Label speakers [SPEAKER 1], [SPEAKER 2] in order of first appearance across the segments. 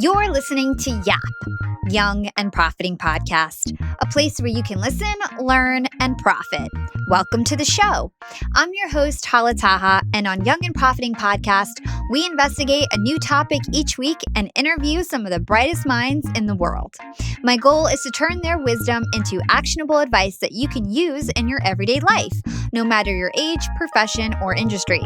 [SPEAKER 1] You're listening to YAP, Young and Profiting Podcast, a place where you can listen, learn, and profit. Welcome to the show. I'm your host, Hala, and on Young and Profiting Podcast, we investigate a new topic each week and interview some of the brightest minds in the world. My goal is to turn their wisdom into actionable advice that you can use in your everyday life, no matter your age, profession, or industry.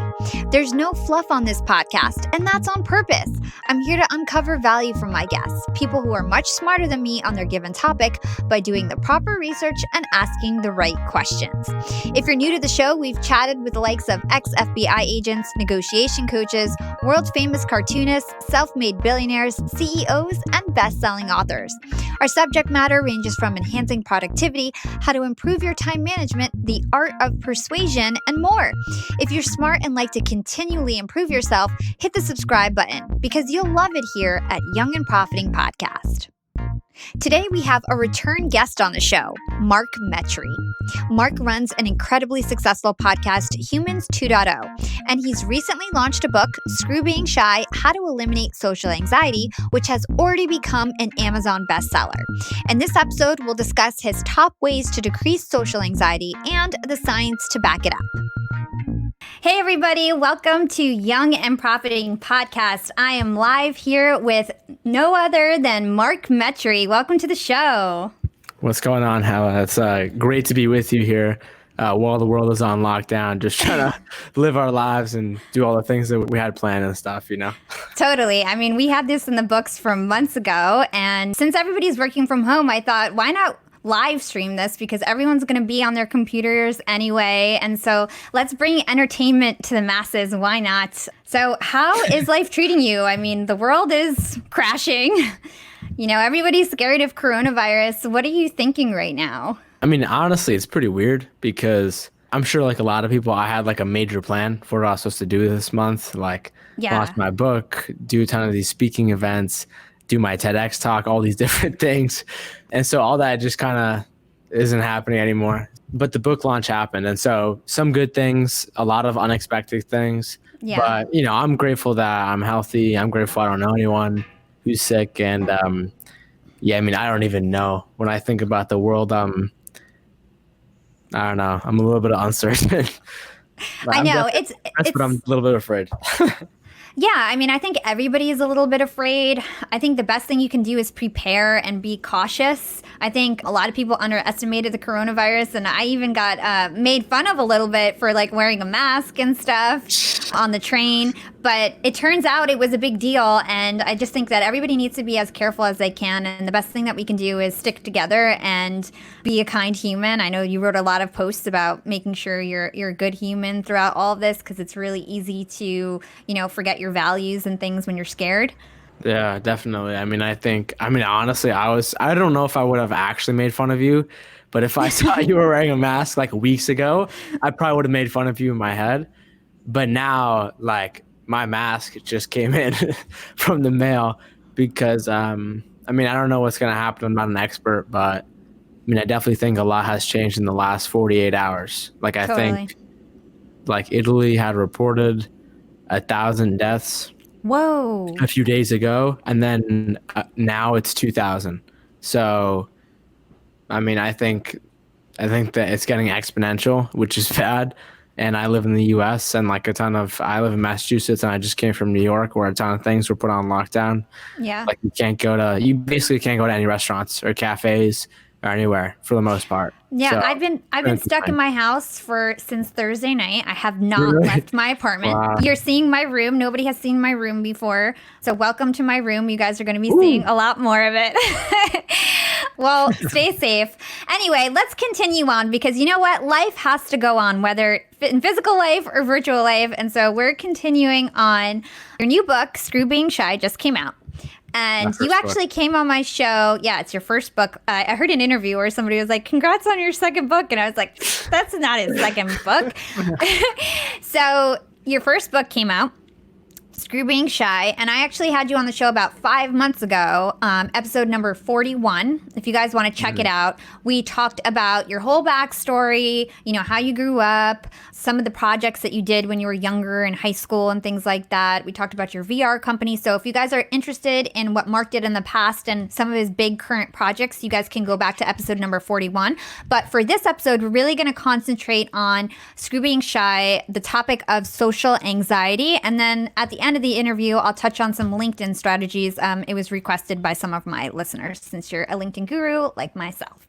[SPEAKER 1] There's no fluff on this podcast, and that's on purpose. I'm here to uncover value from my guests, people who are much smarter than me on their given topic, by doing the proper research and asking the right questions. If you're new to the show, we've chatted with the likes of ex-FBI agents, negotiation coaches, world-famous cartoonists, self-made billionaires, CEOs, and best-selling authors. Our subject matter ranges from enhancing productivity, how to improve your time management, the art of persuasion, and more. If you're smart and like to continually improve yourself, hit the subscribe button because you'll love it here at Young and Profiting Podcast. Today, we have a return guest on the show, Mark Metry. Mark runs an incredibly successful podcast, Humans 2.0, and he's recently launched a book, Screw Being Shy, How to Eliminate Social Anxiety, which has already become an Amazon bestseller. In this episode, we'll discuss his top ways to decrease social anxiety and the science to back it up. Hey everybody, welcome to Young and Profiting Podcast. I am live here with no other than Mark Metry. Welcome to the show.
[SPEAKER 2] What's going on, Hala? It's great to be with you here while the world is on lockdown, just trying to live our lives and do all the things that we had planned and stuff, you know?
[SPEAKER 1] Totally. I mean, we had this in the books from months ago, and since everybody's working from home, I thought, why not live stream this, because everyone's going to be on their computers anyway. And so let's bring entertainment to the masses. Why not? So how is life treating you? I mean, the world is crashing. You know, everybody's scared of coronavirus. What are you thinking right now?
[SPEAKER 2] I mean, honestly, it's pretty weird because I'm sure like a lot of people, I had like a major plan for what I was supposed to do this month, like launch my book, do a ton of these speaking events, do my TEDx talk, all these different things. And so all that just kind of isn't happening anymore. But the book launch happened. And so some good things, a lot of unexpected things. Yeah. But, you know, I'm grateful that I'm healthy. I'm grateful I don't know anyone who's sick. And I mean, I don't even know. When I think about the world, I don't know. I'm a little bit uncertain.
[SPEAKER 1] I know.
[SPEAKER 2] But I'm a little bit afraid.
[SPEAKER 1] Yeah, I mean, I think everybody is a little bit afraid. I think the best thing you can do is prepare and be cautious. I think a lot of people underestimated the coronavirus, and I even got made fun of a little bit for like wearing a mask and stuff on the train. But it turns out it was a big deal, and I just think that everybody needs to be as careful as they can. And the best thing that we can do is stick together and be a kind human. I know you wrote a lot of posts about making sure you're a good human throughout all of this, because it's really easy to, you know, forget your values and things when you're scared.
[SPEAKER 2] Yeah, definitely. I mean, honestly, I don't know if I would have actually made fun of you, but if I saw you were wearing a mask like weeks ago, I probably would have made fun of you in my head. But now, like, my mask just came in from the mail because, I mean, I don't know what's going to happen. I'm not an expert, but I mean, I definitely think a lot has changed in the last 48 hours. Like, I think like Italy had reported 1,000 deaths.
[SPEAKER 1] Whoa.
[SPEAKER 2] A few days ago. And then now it's 2,000. So, I mean, I think that it's getting exponential, which is bad. And I live in the U.S. and like I live in Massachusetts, and I just came from New York where a ton of things were put on lockdown. Yeah. Like you basically can't go to any restaurants or cafes or anywhere for the most part.
[SPEAKER 1] Yeah, so, I've been stuck in my house since Thursday night. I have not left my apartment. Wow. You're seeing my room. Nobody has seen my room before. So welcome to my room. You guys are going to be seeing a lot more of it. Well, stay safe. Anyway, let's continue on, because you know what? Life has to go on, whether in physical life or virtual life. And so we're continuing on. Your new book, Screw Being Shy, just came out. And you actually came on my show. Yeah, it's your first book. I heard an interview where somebody was like, congrats on your second book. And I was like, that's not his second book. So your first book came out. Screw Being Shy. And I actually had you on the show about 5 months ago, episode number 41. If you guys want to check it out, we talked about your whole backstory, how you grew up, some of the projects that you did when you were younger in high school and things like that. We talked about your VR company. So if you guys are interested in what Mark did in the past and some of his big current projects, you guys can go back to episode number 41. But for this episode, we're really going to concentrate on Screw Being Shy, the topic of social anxiety. And then at the end of the interview, I'll touch on some LinkedIn strategies. It was requested by some of my listeners since you're a LinkedIn guru like myself.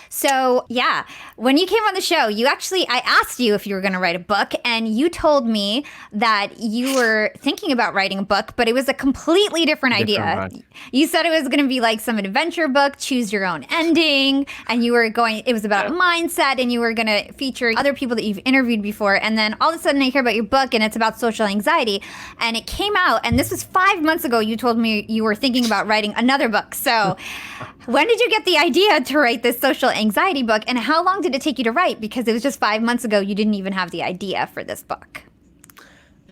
[SPEAKER 1] So yeah, when you came on the show, I asked you if you were going to write a book, and you told me that you were thinking about writing a book, but it was a completely different idea. You said it was going to be like some adventure book, choose your own ending, and it was about mindset, and you were going to feature other people that you've interviewed before. And then all of a sudden I hear about your book and it's about social anxiety, and it came out, and this was 5 months ago. You told me you were thinking about writing another book. So when did you get the idea to write this social anxiety book, and how long did it take you to write? Because it was just 5 months ago, you didn't even have the idea for this book.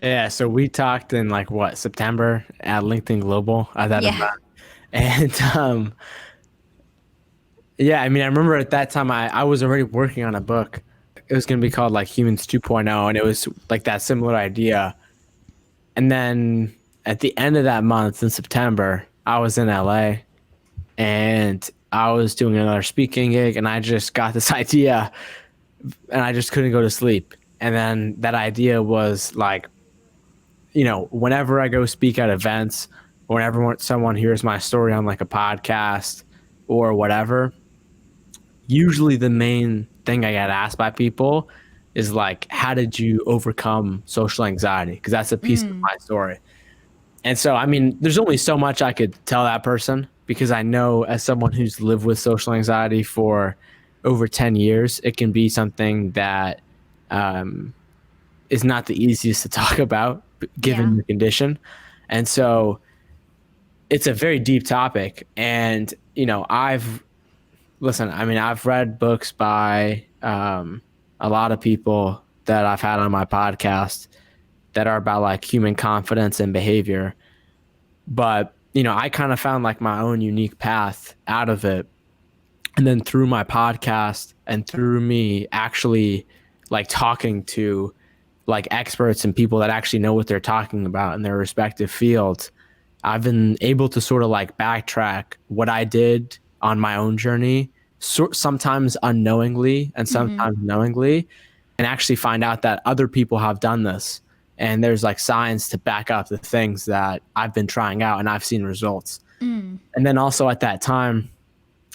[SPEAKER 2] Yeah, so we talked in September at LinkedIn Global at that event. And I remember at that time I was already working on a book. It was going to be called Humans 2.0, and it was that similar idea. And then at the end of that month in September, I was in LA and I was doing another speaking gig, and I just got this idea and I just couldn't go to sleep. And then that idea was whenever I go speak at events, or whenever someone hears my story on a podcast or whatever, usually the main thing I get asked by people is how did you overcome social anxiety? Because that's a piece of my story. And so, there's only so much I could tell that person, because I know as someone who's lived with social anxiety for over 10 years, it can be something that is not the easiest to talk about given the condition. And so it's a very deep topic. And, I've read books by a lot of people that I've had on my podcast that are about human confidence and behavior. But, I kind of found my own unique path out of it. And then through my podcast and through me actually talking to experts and people that actually know what they're talking about in their respective fields, I've been able to sort of backtrack what I did on my own journey, sometimes unknowingly and sometimes knowingly, and actually find out that other people have done this. And there's science to back up the things that I've been trying out and I've seen results. And then also at that time,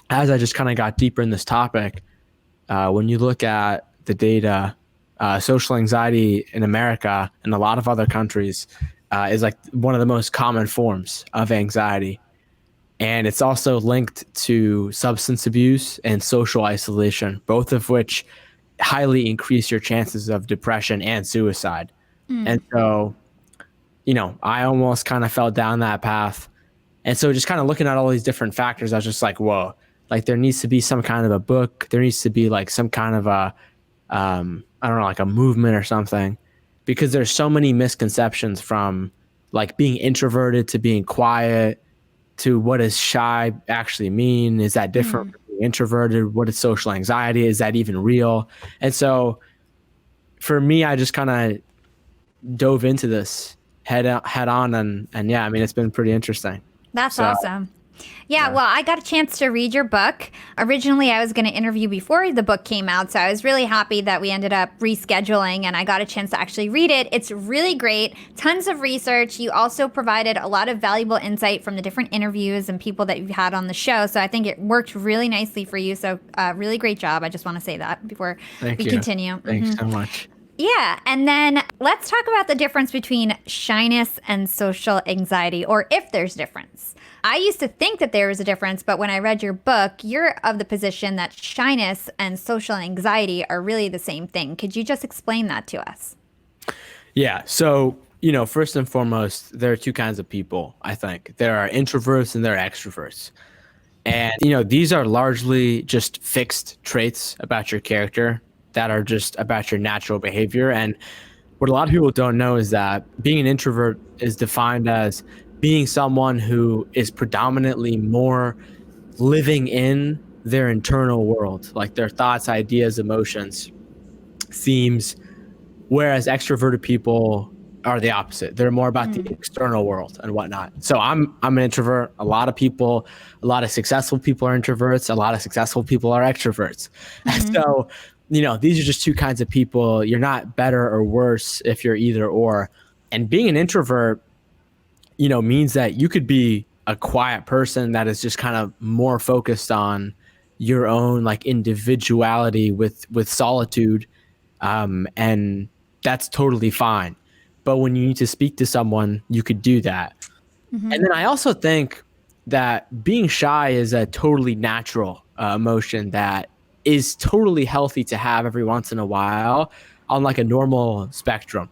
[SPEAKER 2] as I just kind of got deeper in this topic, when you look at the data, social anxiety in America and a lot of other countries is one of the most common forms of anxiety. And it's also linked to substance abuse and social isolation, both of which highly increase your chances of depression and suicide. And so, I almost kind of fell down that path. And so just kind of looking at all these different factors, I was just whoa, there needs to be some kind of a book. There needs to be some kind of a, a movement or something, because there's so many misconceptions from being introverted to being quiet to what does shy actually mean? Is that different from being introverted? What is social anxiety? Is that even real? And so for me, I just kind of dove into this head on, and it's been pretty interesting.
[SPEAKER 1] That's awesome. Yeah, well, I got a chance to read your book. Originally, I was going to interview before the book came out, so I was really happy that we ended up rescheduling and I got a chance to actually read it. It's really great. Tons of research. You also provided a lot of valuable insight from the different interviews and people that you've had on the show, so I think it worked really nicely for you. So really great job. I just want to say that before we continue.
[SPEAKER 2] Thanks so much.
[SPEAKER 1] Yeah, and then let's talk about the difference between shyness and social anxiety, or if there's difference. I used to think that there was a difference, but when I read your book, you're of the position that shyness and social anxiety are really the same thing. Could you just explain that to us?
[SPEAKER 2] Yeah, so, first and foremost, there are two kinds of people, I think. There are introverts and there are extroverts. And, these are largely just fixed traits about your character that are just about your natural behavior. And what a lot of people don't know is that being an introvert is defined as being someone who is predominantly more living in their internal world, like their thoughts, ideas, emotions, themes, whereas extroverted people are the opposite. They're more about the external world and whatnot. So I'm an introvert. A lot of successful people are introverts. A lot of successful people are extroverts. And so, these are just two kinds of people. You're not better or worse if you're either or. And being an introvert, means that you could be a quiet person that is just kind of more focused on your own like individuality with solitude, and that's totally fine. But when you need to speak to someone, you could do that. And then I also think that being shy is a totally natural emotion that is totally healthy to have every once in a while on like a normal spectrum.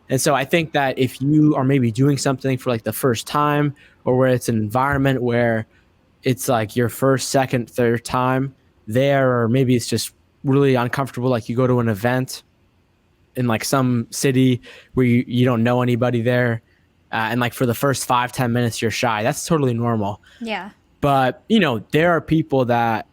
[SPEAKER 2] And so I think that if you are maybe doing something for like the first time, or where it's an environment where it's like your first, second, third time there, or maybe it's just really uncomfortable, like you go to an event in like some city where you don't know anybody there, and like for the first 5-10 minutes you're shy, that's totally normal.
[SPEAKER 1] Yeah.
[SPEAKER 2] But there are people that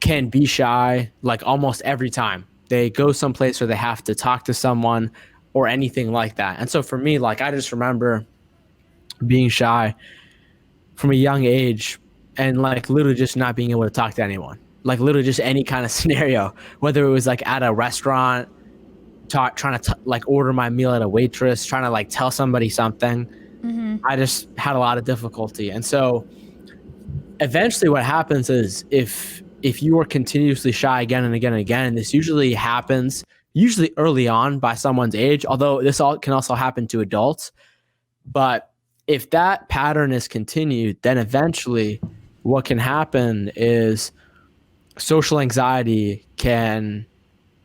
[SPEAKER 2] can be shy like almost every time they go someplace where they have to talk to someone or anything like that. And so for me, like I just remember being shy from a young age and like literally just not being able to talk to anyone, like literally just any kind of scenario, whether it was like at a restaurant, trying to like order my meal at a waitress, trying to like tell somebody something. I just had a lot of difficulty. And so eventually what happens is if you are continuously shy again and again and again, this usually happens usually early on by someone's age, although this can also happen to adults. But if that pattern is continued, then eventually what can happen is social anxiety can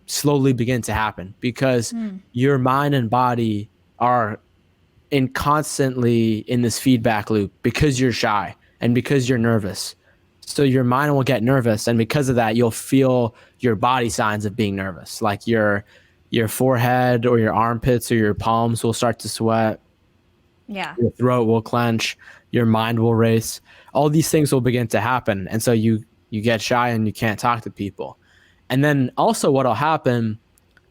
[SPEAKER 2] slowly begin to happen, because your mind and body are constantly in this feedback loop because you're shy and because you're nervous. So your mind will get nervous, and because of that, you'll feel your body signs of being nervous, like your forehead or your armpits or your palms will start to sweat.
[SPEAKER 1] Yeah.
[SPEAKER 2] Your throat will clench, your mind will race. All these things will begin to happen, and so you get shy and you can't talk to people. And then also what'll happen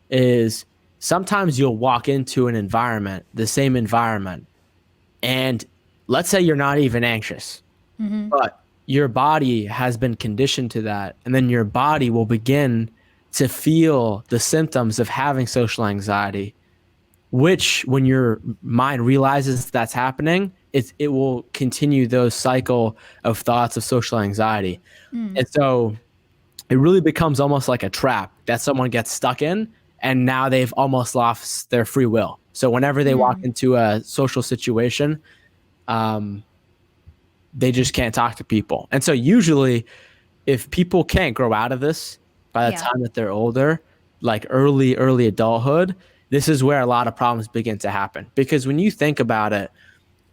[SPEAKER 2] is sometimes you'll walk into an environment, the same environment, and let's say you're not even anxious, but your body has been conditioned to that. And then your body will begin to feel the symptoms of having social anxiety, which when your mind realizes that's happening, it will continue those cycle of thoughts of social anxiety. And so it really becomes almost like a trap that someone gets stuck in, and now they've almost lost their free will. So whenever they walk into a social situation, they just can't talk to people. And so usually if people can't grow out of this by the time that they're older, like early adulthood, this is where a lot of problems begin to happen. Because when you think about it,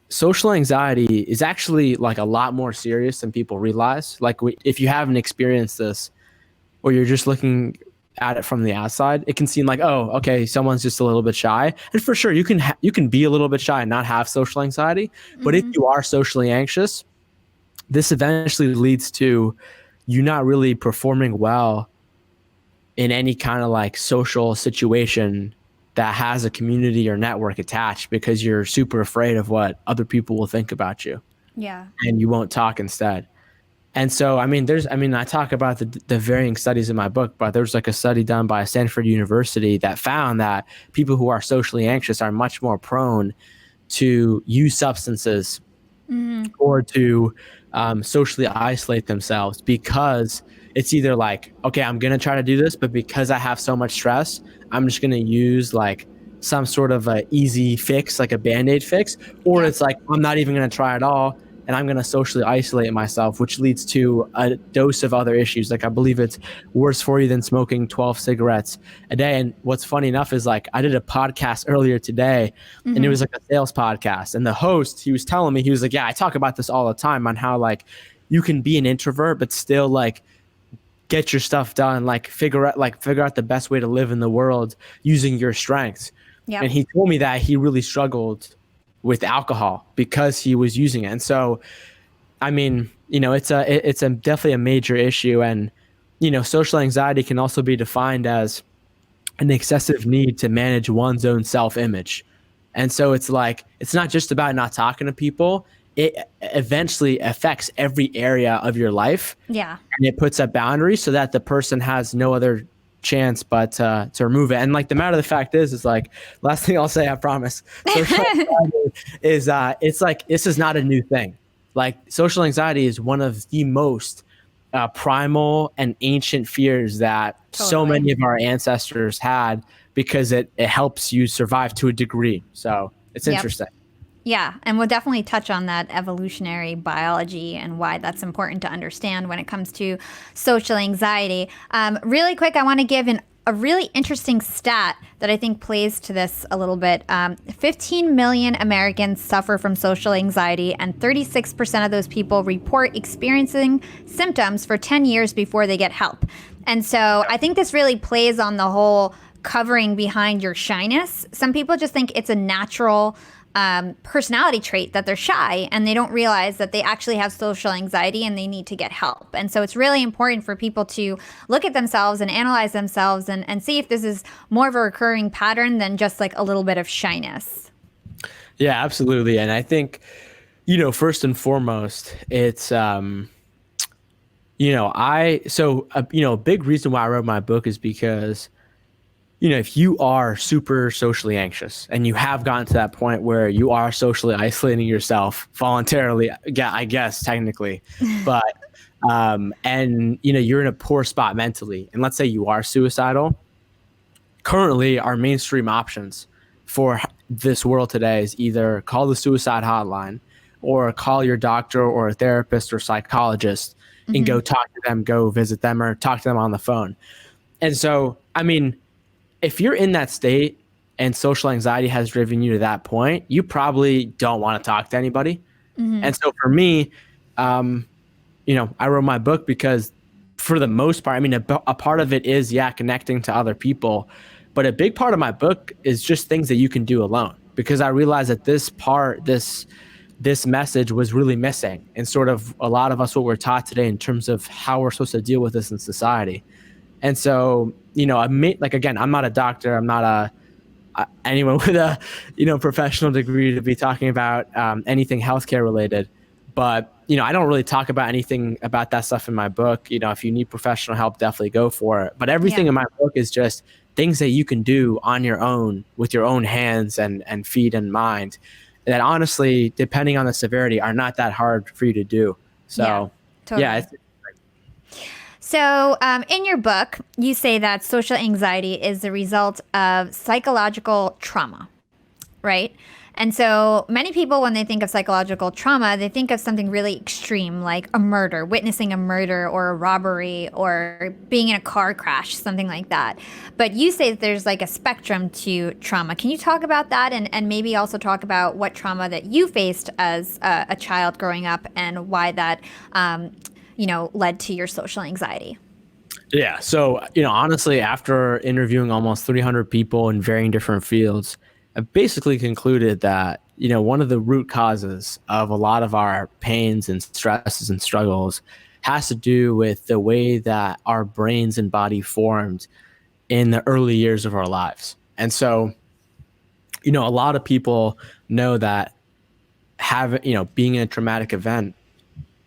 [SPEAKER 2] social anxiety is actually like a lot more serious than people realize. Like if you haven't experienced this, or you're just looking at it from the outside, it can seem like, oh, okay, someone's just a little bit shy. And for sure, you can be a little bit shy and not have social anxiety. But if you are socially anxious, this eventually leads to you not really performing well in any kind of like social situation that has a community or network attached, because you're super afraid of what other people will think about you.
[SPEAKER 1] Yeah.
[SPEAKER 2] And you won't talk instead. And so, I talk about the varying studies in my book, but there's like a study done by Stanford University that found that people who are socially anxious are much more prone to use substances or to socially isolate themselves, because it's either like, okay, I'm going to try to do this, but because I have so much stress, I'm just going to use like some sort of a easy fix, like a Band-Aid fix, or it's like, I'm not even going to try at all, and I'm going to socially isolate myself, which leads to a dose of other issues. Like I believe it's worse for you than smoking 12 cigarettes a day. And what's funny enough is like I did a podcast earlier today, and it was like a sales podcast. And the host, he was telling me, he was like, yeah, I talk about this all the time on how like you can be an introvert, but still like get your stuff done, like figure out the best way to live in the world using your strengths.
[SPEAKER 1] Yep.
[SPEAKER 2] And he told me that he really struggled with alcohol because he was using it. And so, I mean, it's a definitely a major issue. And, social anxiety can also be defined as an excessive need to manage one's own self-image. And so it's like, it's not just about not talking to people. It eventually affects every area of your life.
[SPEAKER 1] Yeah.
[SPEAKER 2] And it puts a boundary so that the person has no other chance but to remove it. And like the matter of the fact is like, last thing I'll say, I promise, social anxiety is it's like, this is not a new thing. Like social anxiety is one of the most primal and ancient fears that so many of our ancestors had, because it helps you survive to a degree. So it's interesting.
[SPEAKER 1] Yeah, and we'll definitely touch on that evolutionary biology and why that's important to understand when it comes to social anxiety. Really quick, I want to give a really interesting stat that I think plays to this a little bit. 15 million Americans suffer from social anxiety, and 36% of those people report experiencing symptoms for 10 years before they get help. And so I think this really plays on the whole covering behind your shyness. Some people just think it's a natural personality trait that they're shy, and they don't realize that they actually have social anxiety and they need to get help. And so it's really important for people to look at themselves and analyze themselves and see if this is more of a recurring pattern than just like a little bit of shyness.
[SPEAKER 2] Yeah, absolutely. And I think, first and foremost, it's, a big reason why I wrote my book is because, if you are super socially anxious and you have gotten to that point where you are socially isolating yourself voluntarily, I guess technically, but, and you're in a poor spot mentally, and let's say you are suicidal, currently our mainstream options for this world today is either call the suicide hotline or call your doctor or a therapist or psychologist and go talk to them, go visit them, or talk to them on the phone. And so, I mean, if you're in that state and social anxiety has driven you to that point, you probably don't want to talk to anybody. And so for me, I wrote my book because for the most part, I mean, a part of it is, connecting to other people. But a big part of my book is just things that you can do alone, because I realized that this message was really missing in sort of a lot of us, what we're taught today in terms of how we're supposed to deal with this in society. And so, again, I'm not a doctor. I'm not anyone with a, professional degree to be talking about anything healthcare related. But, I don't really talk about anything about that stuff in my book. If you need professional help, definitely go for it. But everything in my book is just things that you can do on your own with your own hands and feet and mind that honestly, depending on the severity, are not that hard for you to do. So,
[SPEAKER 1] totally. So in your book, you say that social anxiety is the result of psychological trauma, right? And so many people, when they think of psychological trauma, they think of something really extreme, like a murder, witnessing a murder or a robbery or being in a car crash, something like that. But you say that there's like a spectrum to trauma. Can you talk about that and maybe also talk about what trauma that you faced as a child growing up and why that led to your social anxiety?
[SPEAKER 2] Yeah. So, honestly, after interviewing almost 300 people in varying different fields, I basically concluded that, one of the root causes of a lot of our pains and stresses and struggles has to do with the way that our brains and body formed in the early years of our lives. And so, a lot of people know that being in a traumatic event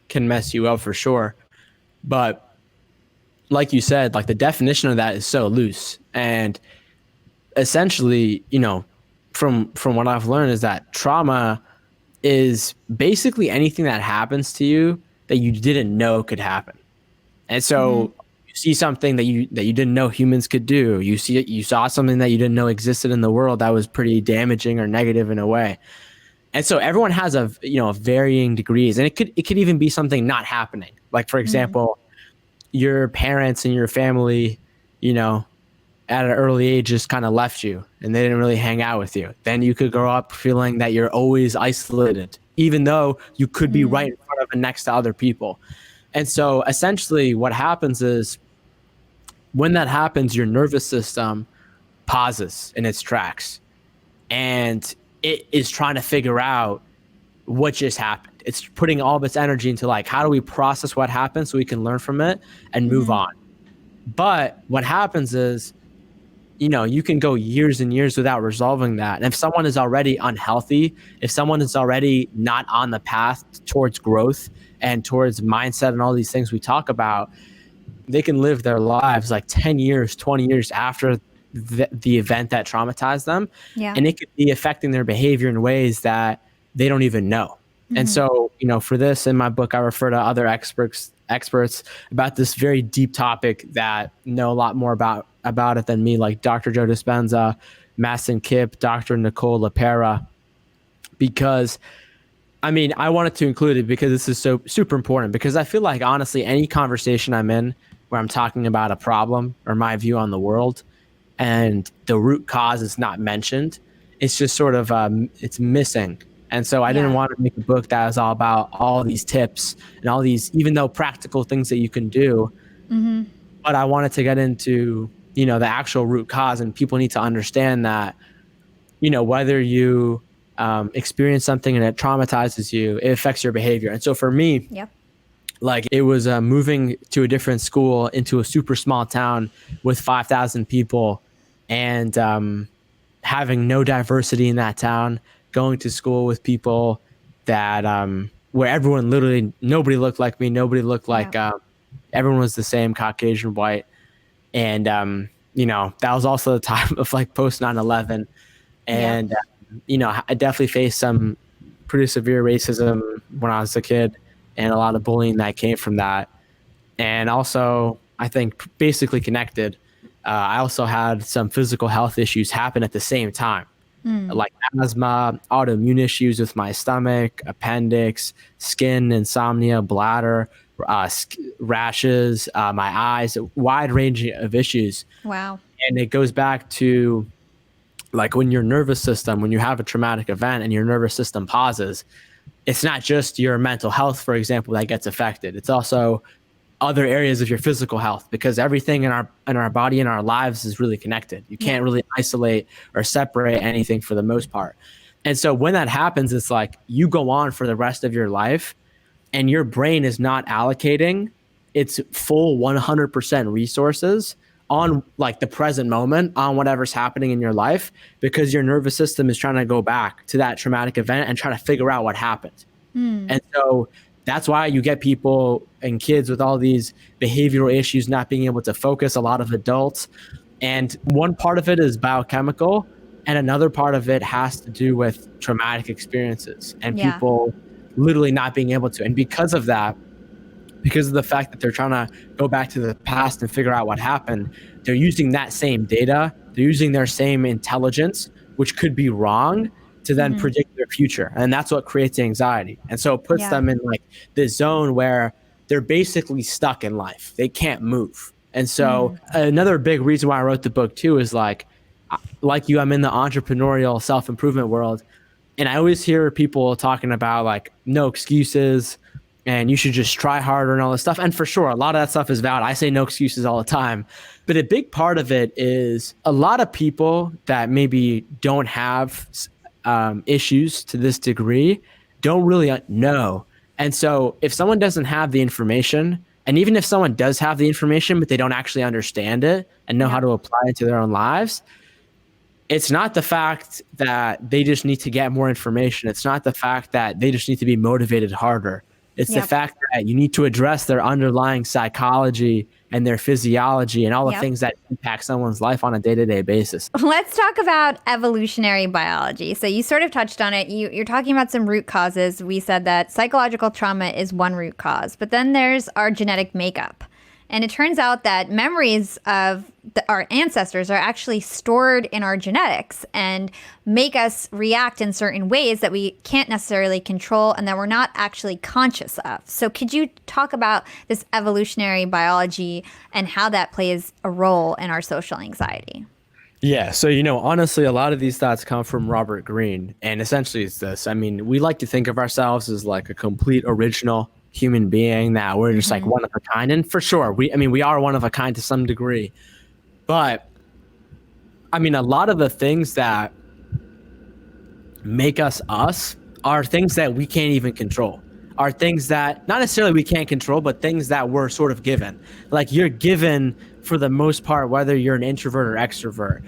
[SPEAKER 2] can mess you up for sure. But like you said, like the definition of that is so loose. And essentially, from what I've learned is that trauma is basically anything that happens to you that you didn't know could happen. And so you see something that you didn't know humans could do. You saw something that you didn't know existed in the world that was pretty damaging or negative in a way. And so everyone has varying degrees, and it could even be something not happening. Like, for example, your parents and your family, at an early age just kind of left you and they didn't really hang out with you. Then you could grow up feeling that you're always isolated, even though you could be right in front of and next to other people. And so essentially what happens is when that happens, your nervous system pauses in its tracks. and it is trying to figure out what just happened. It's putting all of its energy into like, how do we process what happened so we can learn from it and move on. But what happens is, you can go years and years without resolving that. And if someone is already unhealthy, if someone is already not on the path towards growth and towards mindset and all these things we talk about, they can live their lives like 10 years, 20 years after the event that traumatized them.
[SPEAKER 1] Yeah.
[SPEAKER 2] And it could be affecting their behavior in ways that they don't even know. And so, for this in my book, I refer to other experts about this very deep topic that know a lot more about it than me, like Dr. Joe Dispenza, Mastin Kipp, Dr. Nicole LaPera, because I wanted to include it because this is so super important, because I feel like honestly, any conversation I'm in where I'm talking about a problem or my view on the world and the root cause is not mentioned, it's just sort of, it's missing. And so I didn't want to make a book that was all about all these tips and all these, even though practical things that you can do, but I wanted to get into, the actual root cause, and people need to understand that, whether you experience something and it traumatizes you, it affects your behavior. And so for me, like it was moving to a different school into a super small town with 5,000 people and having no diversity in that town, going to school with people that where everyone literally, nobody looked like me, nobody looked like everyone was the same, Caucasian, white. And that was also the time of like post 9/11, and I definitely faced some pretty severe racism when I was a kid and a lot of bullying that came from that. And also I think basically connected, I also had some physical health issues happen at the same time. Like asthma, autoimmune issues with my stomach, appendix, skin, insomnia, bladder, rashes, my eyes, a wide range of issues.
[SPEAKER 1] Wow.
[SPEAKER 2] And it goes back to like when your nervous system, when you have a traumatic event and your nervous system pauses, it's not just your mental health, for example, that gets affected. It's also other areas of your physical health, because everything in our body and our lives is really connected. You can't really isolate or separate anything for the most part. And so when that happens, it's like you go on for the rest of your life and your brain is not allocating its full 100% resources on like the present moment, on whatever's happening in your life, because your nervous system is trying to go back to that traumatic event and try to figure out what happened. And so that's why you get people and kids with all these behavioral issues not being able to focus, a lot of adults. And one part of it is biochemical, and another part of it has to do with traumatic experiences and people literally not being able to. And because of that, because of the fact that they're trying to go back to the past and figure out what happened, they're using that same data, they're using their same intelligence, which could be wrong, to then predict their future. And that's what creates anxiety. And so it puts them in like this zone where they're basically stuck in life. They can't move. And so another big reason why I wrote the book too is like you, I'm in the entrepreneurial self-improvement world. And I always hear people talking about like no excuses and you should just try harder and all this stuff. And for sure, a lot of that stuff is valid. I say no excuses all the time. But a big part of it is a lot of people that maybe don't have issues to this degree don't really know. And so if someone doesn't have the information, and even if someone does have the information, but they don't actually understand it and know how to apply it to their own lives, it's not the fact that they just need to get more information. It's not the fact that they just need to be motivated harder. It's the fact that you need to address their underlying psychology and their physiology and all the things that impact someone's life on a day-to-day basis.
[SPEAKER 1] Let's talk about evolutionary biology. So you sort of touched on it. You're talking about some root causes. We said that psychological trauma is one root cause, but then there's our genetic makeup. And it turns out that memories of our ancestors are actually stored in our genetics and make us react in certain ways that we can't necessarily control and that we're not actually conscious of. So could you talk about this evolutionary biology and how that plays a role in our social anxiety?
[SPEAKER 2] Yeah. So, honestly, a lot of these thoughts come from Robert Greene. And essentially it's this. I mean, we like to think of ourselves as like a complete original human being, that we're just like one of a kind. And for sure, we are one of a kind to some degree. But a lot of the things that make us us are things that we can't even control, are things that not necessarily we can't control, but things that we're sort of given. Like you're given for the most part, whether you're an introvert or extrovert.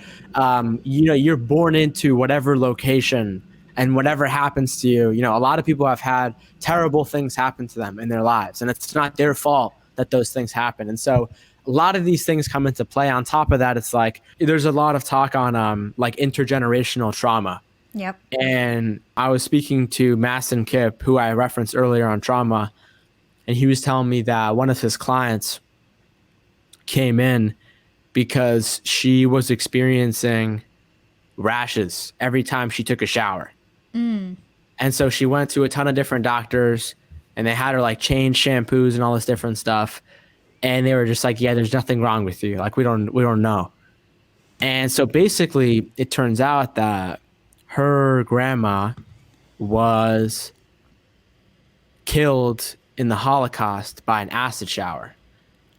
[SPEAKER 2] You're born into whatever location, and whatever happens to you, a lot of people have had terrible things happen to them in their lives, and it's not their fault that those things happen. And so a lot of these things come into play. On top of that, it's like there's a lot of talk on like intergenerational trauma.
[SPEAKER 1] Yep.
[SPEAKER 2] And I was speaking to Mastin Kipp, who I referenced earlier on trauma, and he was telling me that one of his clients came in because she was experiencing rashes every time she took a shower. And so she went to a ton of different doctors, and they had her like change shampoos and all this different stuff. And they were just like, yeah, there's nothing wrong with you. Like, we don't know. And so basically it turns out that her grandma was killed in the Holocaust by an acid shower.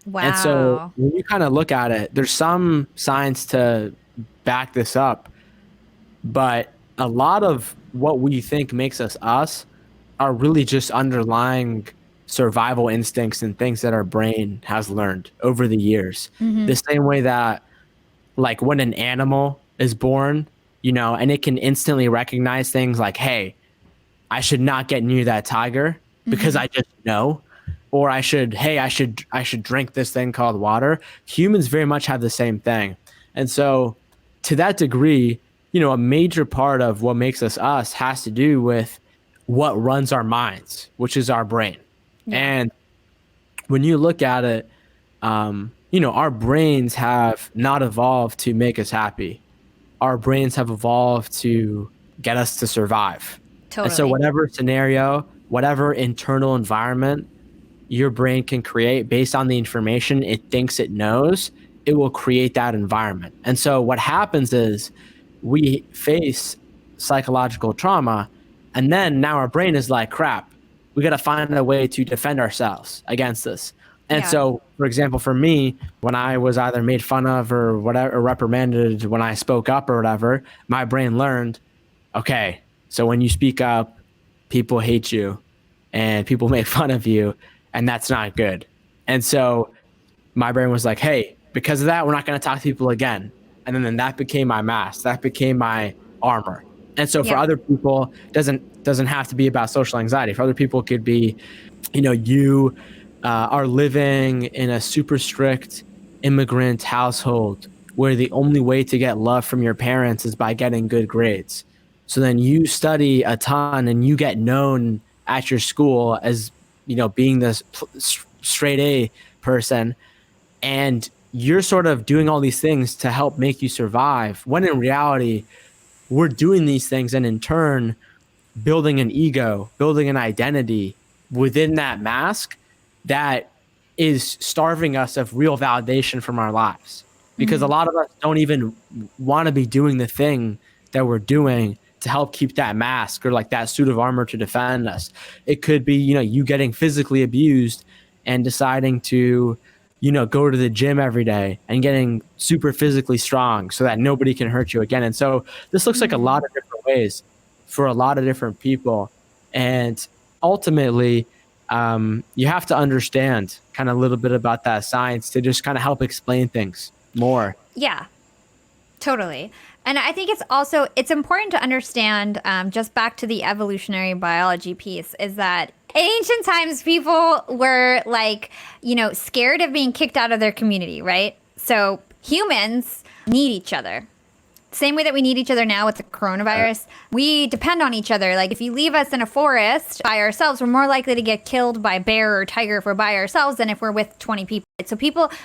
[SPEAKER 1] Wow.
[SPEAKER 2] And so when you kind of look at it, there's some science to back this up, but a lot of what we think makes us us are really just underlying survival instincts and things that our brain has learned over the years. The same way that, like, when an animal is born, and it can instantly recognize things like, hey, I should not get near that tiger because I just know, or I should drink this thing called water. Humans very much have the same thing. And so to that degree, a major part of what makes us us has to do with what runs our minds, which is our brain. Yeah. And when you look at it, our brains have not evolved to make us happy. Our brains have evolved to get us to survive. Totally. And so whatever scenario, whatever internal environment your brain can create based on the information it thinks it knows, it will create that environment. And so what happens is we face psychological trauma, and then now our brain is like, crap, we got to find a way to defend ourselves against this. And so, for example, for me, when I was either made fun of or whatever, or reprimanded when I spoke up or whatever, my brain learned, okay, so when you speak up, people hate you and people make fun of you, and that's not good. And so my brain was like, hey, because of that, we're not going to talk to people again. And then that became my mask. That became my armor. And so for other people, doesn't have to be about social anxiety. For other people, it could be, you are living in a super strict immigrant household where the only way to get love from your parents is by getting good grades. So then you study a ton and you get known at your school as, being this straight A person, and you're sort of doing all these things to help make you survive, when in reality, we're doing these things and in turn building an ego, building an identity within that mask that is starving us of real validation from our lives. Because a lot of us don't even want to be doing the thing that we're doing to help keep that mask or like that suit of armor to defend us. It could be, you getting physically abused and deciding to, go to the gym every day and getting super physically strong so that nobody can hurt you again. And so this looks like a lot of different ways for a lot of different people. And ultimately, you have to understand kind of a little bit about that science to just kind of help explain things more.
[SPEAKER 1] Yeah, totally. And I think it's important to understand, just back to the evolutionary biology piece, is that in ancient times, people were like, scared of being kicked out of their community, right? So humans need each other. Same way that we need each other now with the coronavirus, we depend on each other. Like, if you leave us in a forest by ourselves, we're more likely to get killed by bear or tiger if we're by ourselves than if we're with 20 people. So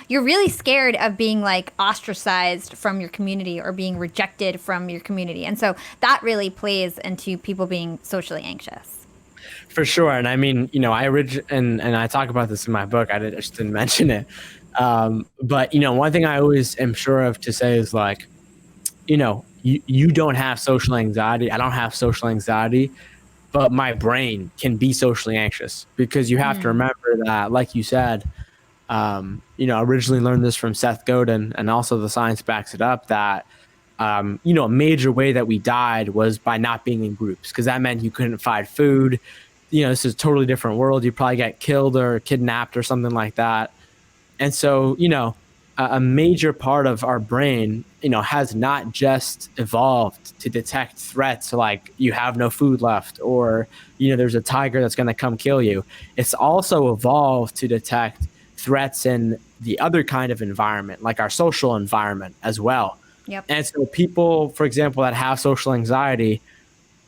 [SPEAKER 1] you're really scared of being like ostracized from your community or being rejected from your community. And so that really plays into people being socially anxious.
[SPEAKER 2] For sure. And I mean, and I talk about this in my book. I just didn't mention it. But, one thing I always am sure of to say is like, you don't have social anxiety. I don't have social anxiety, but my brain can be socially anxious, because you have to remember that, like you said, originally learned this from Seth Godin, and also the science backs it up, that a major way that we died was by not being in groups, because that meant you couldn't find food. This is a totally different world. You probably get killed or kidnapped or something like that. And so, a major part of our brain, has not just evolved to detect threats like you have no food left, or, there's a tiger that's going to come kill you. It's also evolved to detect threats in the other kind of environment, like our social environment as well.
[SPEAKER 1] Yep.
[SPEAKER 2] And so people, for example, that have social anxiety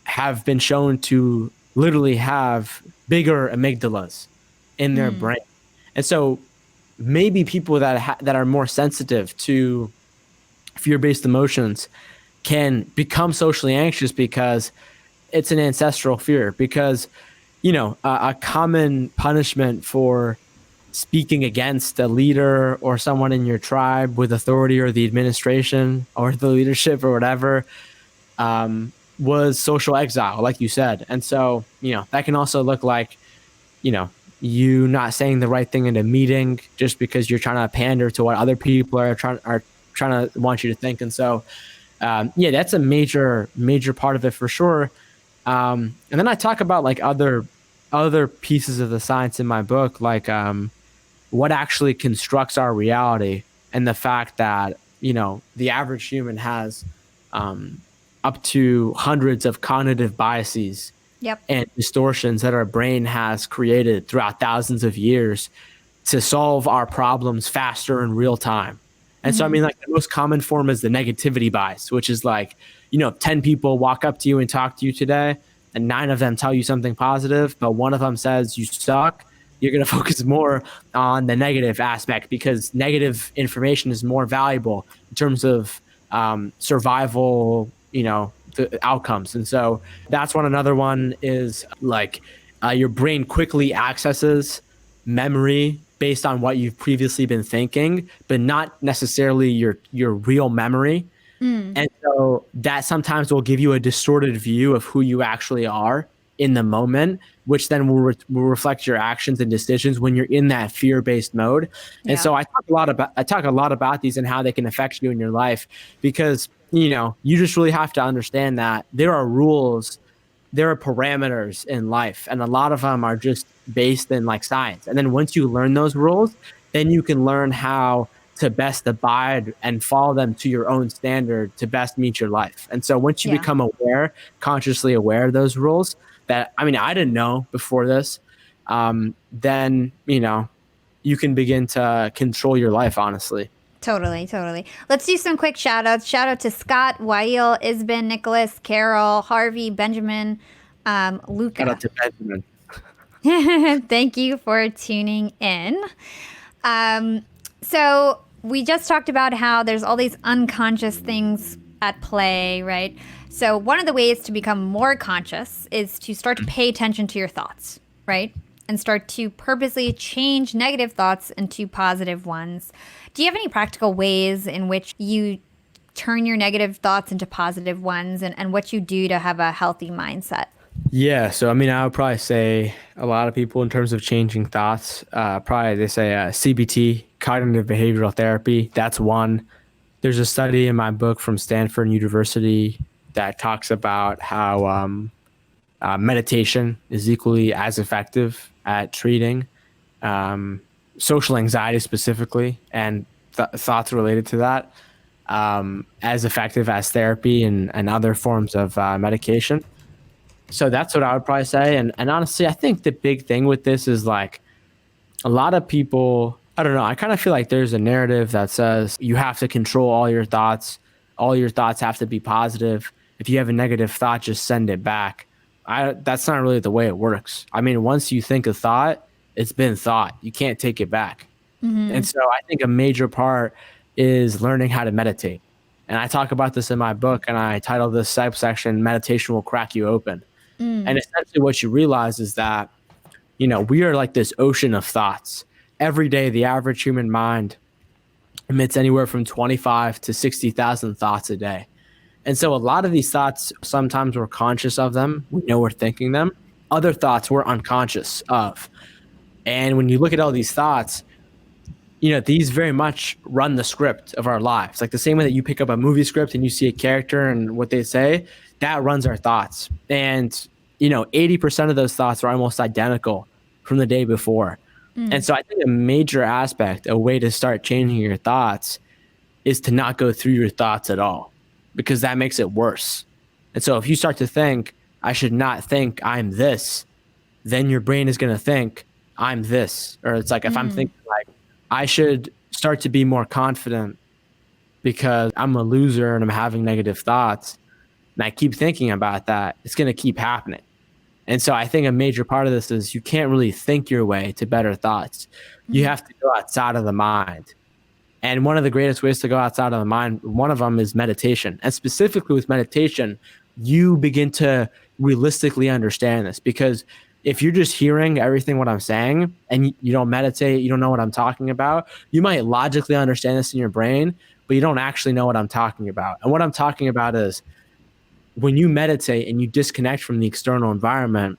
[SPEAKER 2] have been shown to literally have bigger amygdalas in their brain. And so maybe people that are more sensitive to fear-based emotions can become socially anxious because it's an ancestral fear. Because, a common punishment for speaking against a leader or someone in your tribe with authority, or the administration or the leadership or whatever, was social exile, like you said. And so, that can also look like, you not saying the right thing in a meeting just because you're trying to pander to what other people are trying to want you to think. And so, that's a major part of it for sure. And then I talk about like other pieces of the science in my book, like what actually constructs our reality, and the fact that the average human has up to hundreds of cognitive biases.
[SPEAKER 1] Yep.
[SPEAKER 2] And distortions that our brain has created throughout thousands of years to solve our problems faster in real time. And so, like the most common form is the negativity bias, which is like, 10 people walk up to you and talk to you today, and 9 of them tell you something positive, but one of them says you suck. You're going to focus more on the negative aspect, because negative information is more valuable in terms of survival, the outcomes. And so that's one. Another one is like your brain quickly accesses memory based on what you've previously been thinking, but not necessarily your real memory. And so that sometimes will give you a distorted view of who you actually are in the moment, which then will reflect your actions and decisions when you're in that fear-based mode. And so I talk a lot about these and how they can affect you in your life, because you just really have to understand that there are rules, there are parameters in life, and a lot of them are just based in like science. And then once you learn those rules, then you can learn how to best abide and follow them to your own standard to best meet your life. And so once you become consciously aware of those rules that, I didn't know before this, then, you can begin to control your life, honestly.
[SPEAKER 1] Totally. Let's do some quick shout outs. Shout out to Scott, Wael, Isbin, Nicholas, Carol, Harvey, Benjamin, Luca.
[SPEAKER 2] Shout out to Benjamin.
[SPEAKER 1] Thank you for tuning in. So we just talked about how there's all these unconscious things at play, right? So one of the ways to become more conscious is to start to pay attention to your thoughts, right? And start to purposely change negative thoughts into positive ones. Do you have any practical ways in which you turn your negative thoughts into positive ones, and what you do to have a healthy mindset?
[SPEAKER 2] Yeah. So, I would probably say a lot of people in terms of changing thoughts, probably they say CBT, cognitive behavioral therapy. That's one. There's a study in my book from Stanford University that talks about how meditation is equally as effective at treating social anxiety specifically, and thoughts related to that, as effective as therapy and other forms of medication. So that's what I would probably say. And honestly, I think the big thing with this is like a lot of people, I don't know, I kind of feel like there's a narrative that says you have to control all your thoughts. All your thoughts have to be positive. If you have a negative thought, just send it back. That's not really the way it works. Once you think a thought, it's been thought. You can't take it back. And so I think a major part is learning how to meditate. And I talk about this in my book, and I title this subsection, Meditation Will Crack You Open. And essentially what you realize is that, we are like this ocean of thoughts. Every day, the average human mind emits anywhere from 25 to 60,000 thoughts a day. And so a lot of these thoughts, sometimes we're conscious of them. We know we're thinking them. Other thoughts we're unconscious of. And when you look at all these thoughts, these very much run the script of our lives. Like the same way that you pick up a movie script and you see a character and what they say, that runs our thoughts. And, 80% of those thoughts are almost identical from the day before. And so I think a major aspect, a way to start changing your thoughts is to not go through your thoughts at all, because that makes it worse. And so if you start to think, I should not think I'm this, then your brain is going to think I'm this. Or it's like, if I'm thinking like, I should start to be more confident because I'm a loser and I'm having negative thoughts, and I keep thinking about that, it's going to keep happening. And so I think a major part of this is you can't really think your way to better thoughts. You have to go outside of the mind. And one of the greatest ways to go outside of the mind, one of them is meditation. And specifically with meditation, you begin to realistically understand this, because if you're just hearing everything what I'm saying and you don't meditate, you don't know what I'm talking about, you might logically understand this in your brain, but you don't actually know what I'm talking about. And what I'm talking about is when you meditate and you disconnect from the external environment,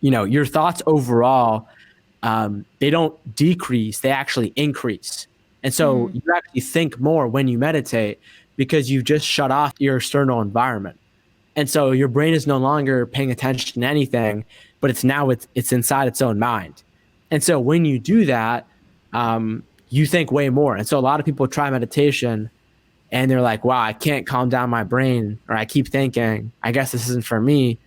[SPEAKER 2] your thoughts overall, they don't decrease, they actually increase. And so you actually think more when you meditate because you just shut off your external environment. And so your brain is no longer paying attention to anything, but it's inside its own mind. And so when you do that, you think way more. And so a lot of people try meditation and they're like, wow, I can't calm down my brain, or I keep thinking, I guess this isn't for me.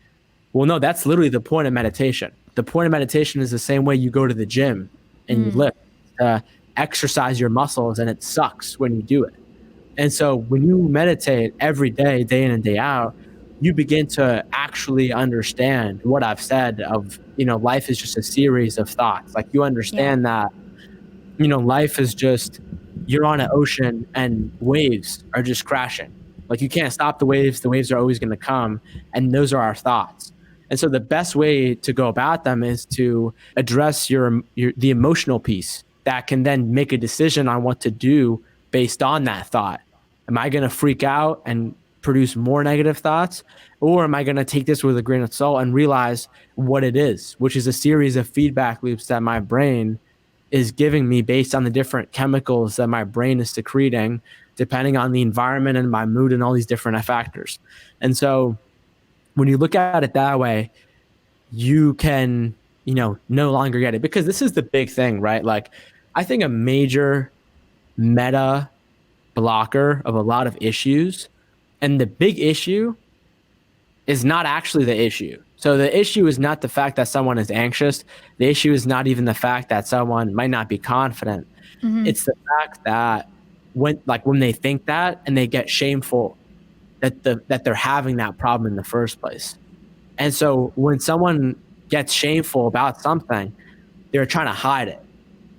[SPEAKER 2] Well, no, that's literally the point of meditation. The point of meditation is the same way you go to the gym and you lift, exercise your muscles, and it sucks when you do it. And so when you meditate every day, day in and day out, you begin to actually understand what I've said of, life is just a series of thoughts. Like you understand that, life is just, you're on an ocean and waves are just crashing. Like you can't stop the waves are always going to come. And those are our thoughts. And so the best way to go about them is to address the emotional piece that can then make a decision on what to do based on that thought. Am I going to freak out and produce more negative thoughts? Or am I going to take this with a grain of salt and realize what it is, which is a series of feedback loops that my brain is giving me based on the different chemicals that my brain is secreting, depending on the environment and my mood and all these different factors. And so when you look at it that way, you can, no longer get it, because this is the big thing, right? Like I think a major meta blocker of a lot of issues, and the big issue is not actually the issue. So the issue is not the fact that someone is anxious. The issue is not even the fact that someone might not be confident. It's the fact that when they think that and they get shameful that they're having that problem in the first place. And so when someone gets shameful about something, they're trying to hide it.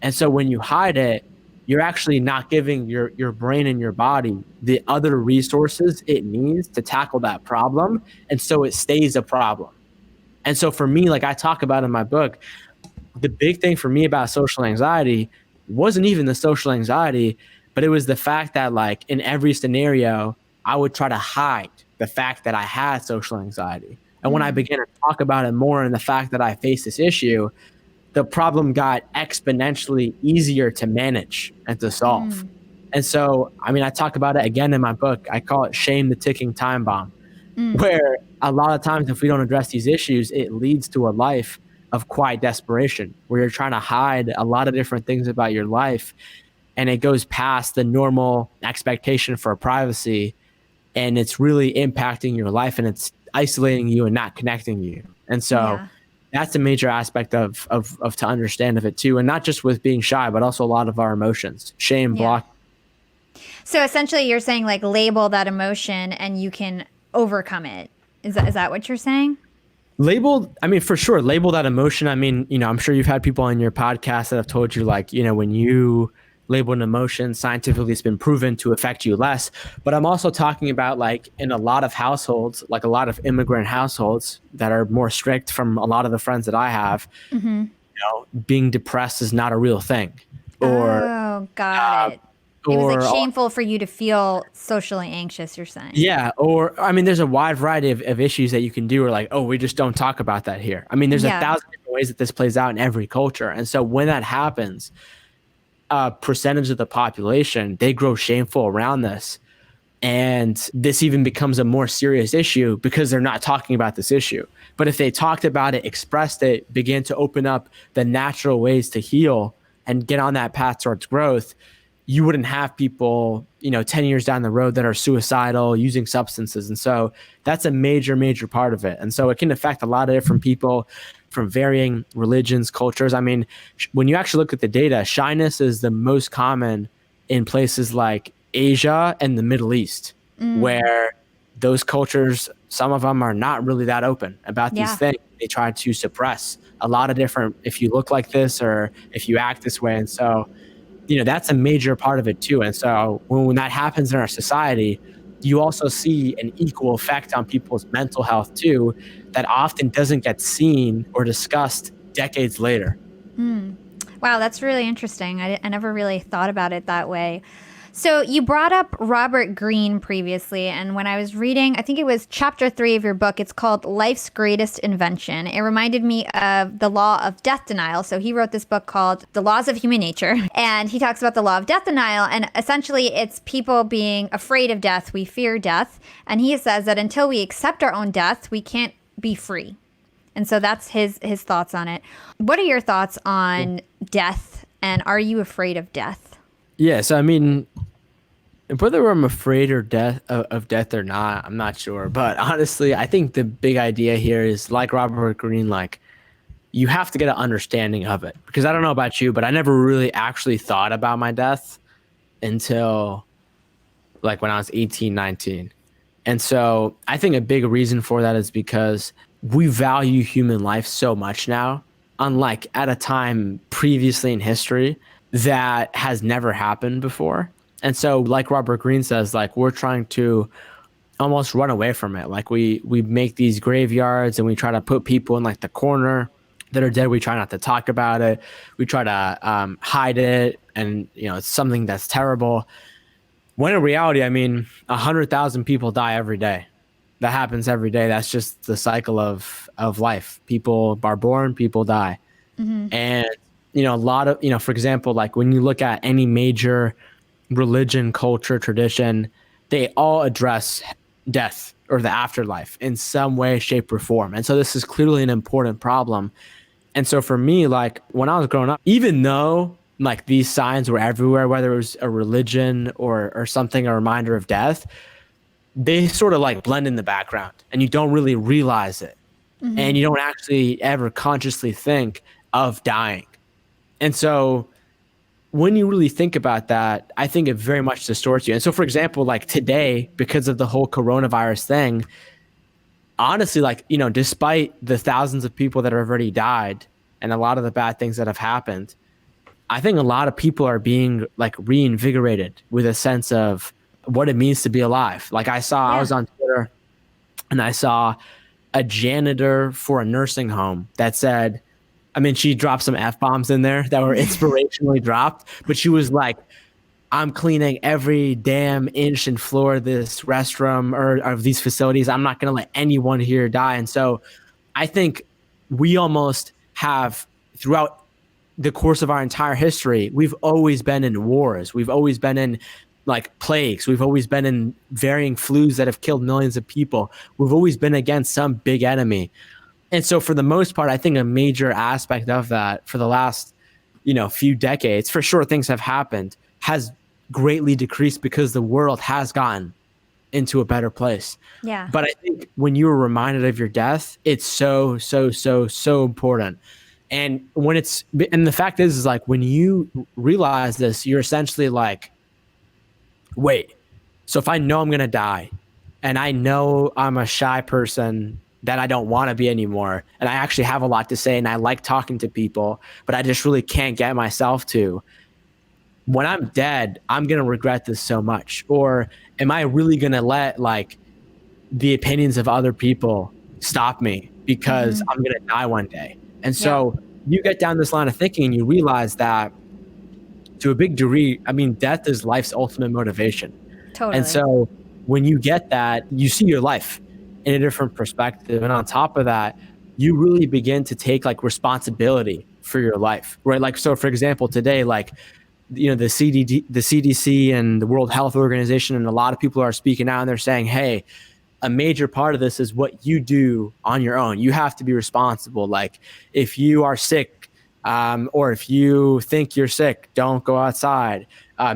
[SPEAKER 2] And so when you hide it, you're actually not giving your brain and your body the other resources it needs to tackle that problem. And so it stays a problem. And so for me, like I talk about in my book, the big thing for me about social anxiety wasn't even the social anxiety, but it was the fact that like in every scenario, I would try to hide the fact that I had social anxiety. And when I began to talk about it more and the fact that I faced this issue, the problem got exponentially easier to manage and to solve. And so, I talk about it again in my book. I call it shame the ticking time bomb, where a lot of times if we don't address these issues, it leads to a life of quiet desperation, where you're trying to hide a lot of different things about your life. And it goes past the normal expectation for privacy, and it's really impacting your life, and it's isolating you and not connecting you. And so that's a major aspect of to understand of it too. And not just with being shy, but also a lot of our emotions, shame, block.
[SPEAKER 1] So essentially you're saying like label that emotion and you can overcome it. Is that what you're saying?
[SPEAKER 2] For sure. Label that emotion. I'm sure you've had people on your podcast that have told you like, when you label an emotion, scientifically it's been proven to affect you less. But I'm also talking about like in a lot of households, like a lot of immigrant households that are more strict, from a lot of the friends that I have, being depressed is not a real thing. Or
[SPEAKER 1] got it. It was like shameful for you to feel socially anxious, you're saying.
[SPEAKER 2] Yeah. Or, there's a wide variety of issues that you can do, or like, we just don't talk about that here. There's 1,000 different ways that this plays out in every culture. And so when that happens, percentage of the population, they grow shameful around this. And this even becomes a more serious issue because they're not talking about this issue. But if they talked about it, expressed it, began to open up the natural ways to heal and get on that path towards growth, you wouldn't have people, 10 years down the road that are suicidal, using substances. And so that's a major, major part of it. And so it can affect a lot of different people from varying religions, cultures. I mean, when you actually look at the data, shyness is the most common in places like Asia and the Middle East, where those cultures, some of them are not really that open about these things. They try to suppress a lot of different, if you look like this or if you act this way. And so, that's a major part of it too. And so when that happens in our society, you also see an equal effect on people's mental health too, that often doesn't get seen or discussed decades later.
[SPEAKER 1] Wow, that's really interesting. I never really thought about it that way. So you brought up Robert Greene previously, and when I was reading, I think it was chapter 3 of your book, it's called Life's Greatest Invention. It reminded me of the law of death denial. So he wrote this book called The Laws of Human Nature, and he talks about the law of death denial, and essentially it's people being afraid of death. We fear death, and he says that until we accept our own death, we can't be free. And so that's his thoughts on it. What are your thoughts on death, and are you afraid of death?
[SPEAKER 2] Yes, I mean, whether I'm afraid of death or not, I'm not sure. But honestly, I think the big idea here is, like Robert Greene, like, you have to get an understanding of it. Because I don't know about you, but I never really actually thought about my death until like when I was 18, 19. And so I think a big reason for that is because we value human life so much now, unlike at a time previously in history that has never happened before. And so, like Robert Greene says, like, we're trying to almost run away from it. Like, we make these graveyards and we try to put people in like the corner that are dead. We try not to talk about it. We try to hide it. And, it's something that's terrible. When in reality, I mean, 100,000 people die every day. That happens every day. That's just the cycle of life. People are born, people die. And, a lot of, for example, like when you look at any major religion, culture, tradition, they all address death or the afterlife in some way, shape, or form. And so this is clearly an important problem. And so for me, like when I was growing up, even though like these signs were everywhere, whether it was a religion or something, a reminder of death, they sort of like blend in the background and you don't really realize it. And you don't actually ever consciously think of dying. And so when you really think about that, I think it very much distorts you. And so, for example, like today, because of the whole coronavirus thing, honestly, like, despite the thousands of people that have already died and a lot of the bad things that have happened, I think a lot of people are being like reinvigorated with a sense of what it means to be alive. Like I was on Twitter and I saw a janitor for a nursing home that said, I mean, she dropped some F-bombs in there that were inspirationally dropped, but she was like, I'm cleaning every damn inch and floor of this restroom or of these facilities. I'm not going to let anyone here die. And so I think we almost have, throughout the course of our entire history, we've always been in wars. We've always been in like plagues. We've always been in varying flus that have killed millions of people. We've always been against some big enemy. And so for the most part, I think a major aspect of that for the last, few decades, for sure things have happened, has greatly decreased because the world has gotten into a better place.
[SPEAKER 1] Yeah.
[SPEAKER 2] But I think when you were reminded of your death, it's so, so, so, so important. And the fact is like when you realize this, you're essentially like, wait, so if I know I'm going to die and I know I'm a shy person that I don't want to be anymore, and I actually have a lot to say and I like talking to people, but I just really can't get myself to, when I'm dead, I'm going to regret this so much. Or am I really going to let like the opinions of other people stop me because I'm going to die one day? And so you get down this line of thinking and you realize that to a big degree, I mean, death is life's ultimate motivation.
[SPEAKER 1] Totally.
[SPEAKER 2] And so when you get that, you see your life in a different perspective. And on top of that, you really begin to take like responsibility for your life, right? Like, so for example, today, like the CDC and the World Health Organization, and a lot of people are speaking out and they're saying, hey, a major part of this is what you do on your own. You have to be responsible. Like if you are sick, or if you think you're sick, don't go outside.